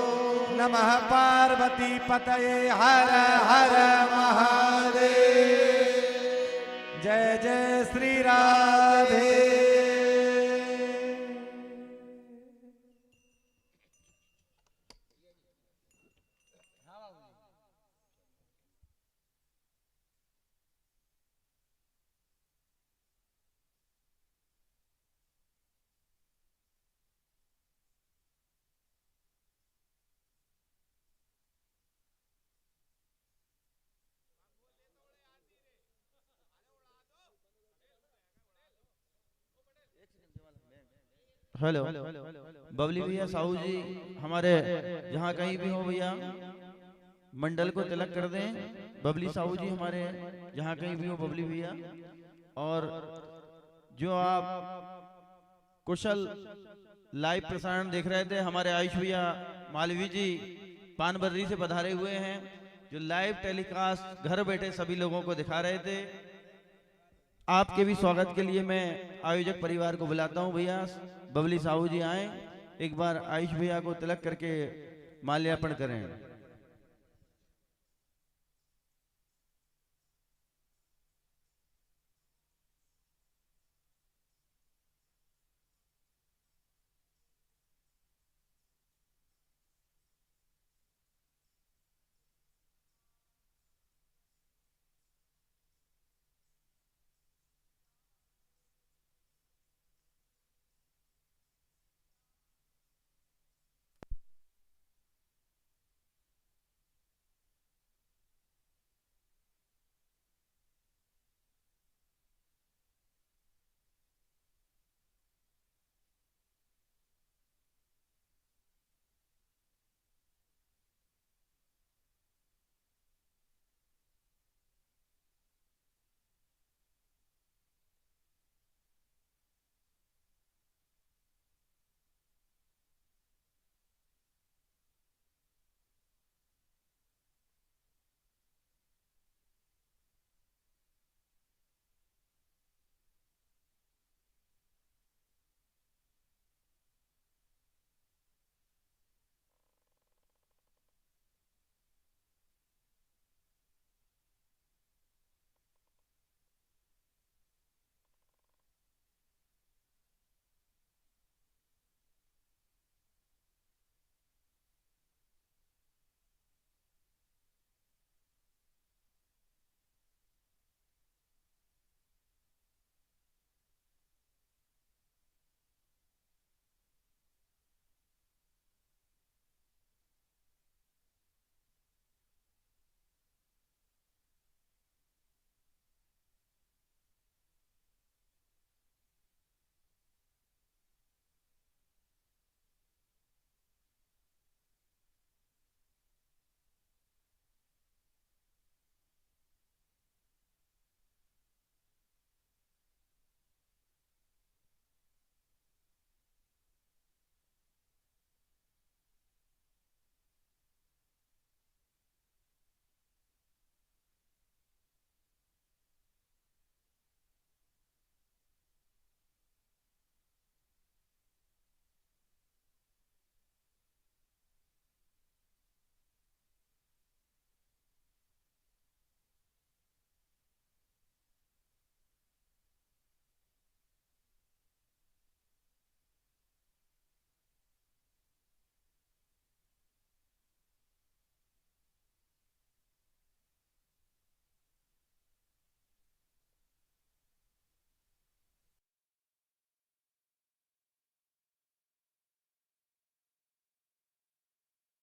नमः पार्वती पतये हर हर महादेव। जय जय श्री राधे। हेलो बबली भैया, साहू जी हमारे जहाँ कहीं भी हो भैया मंडल को तिलक कर दें। बबली साहू जी हमारे जहाँ कहीं भी हो बबली भैया। और जो आप कुशल लाइव प्रसारण देख रहे थे, हमारे आयुष भैया मालवी जी पानबर्री से पधारे हुए हैं, जो लाइव टेलीकास्ट घर बैठे सभी लोगों को दिखा रहे थे। आपके भी स्वागत के लिए मैं आयोजक परिवार को बुलाता हूं। भैया बबली साहू जी आए, एक बार आयुष भैया को तिलक करके माल्यार्पण करें।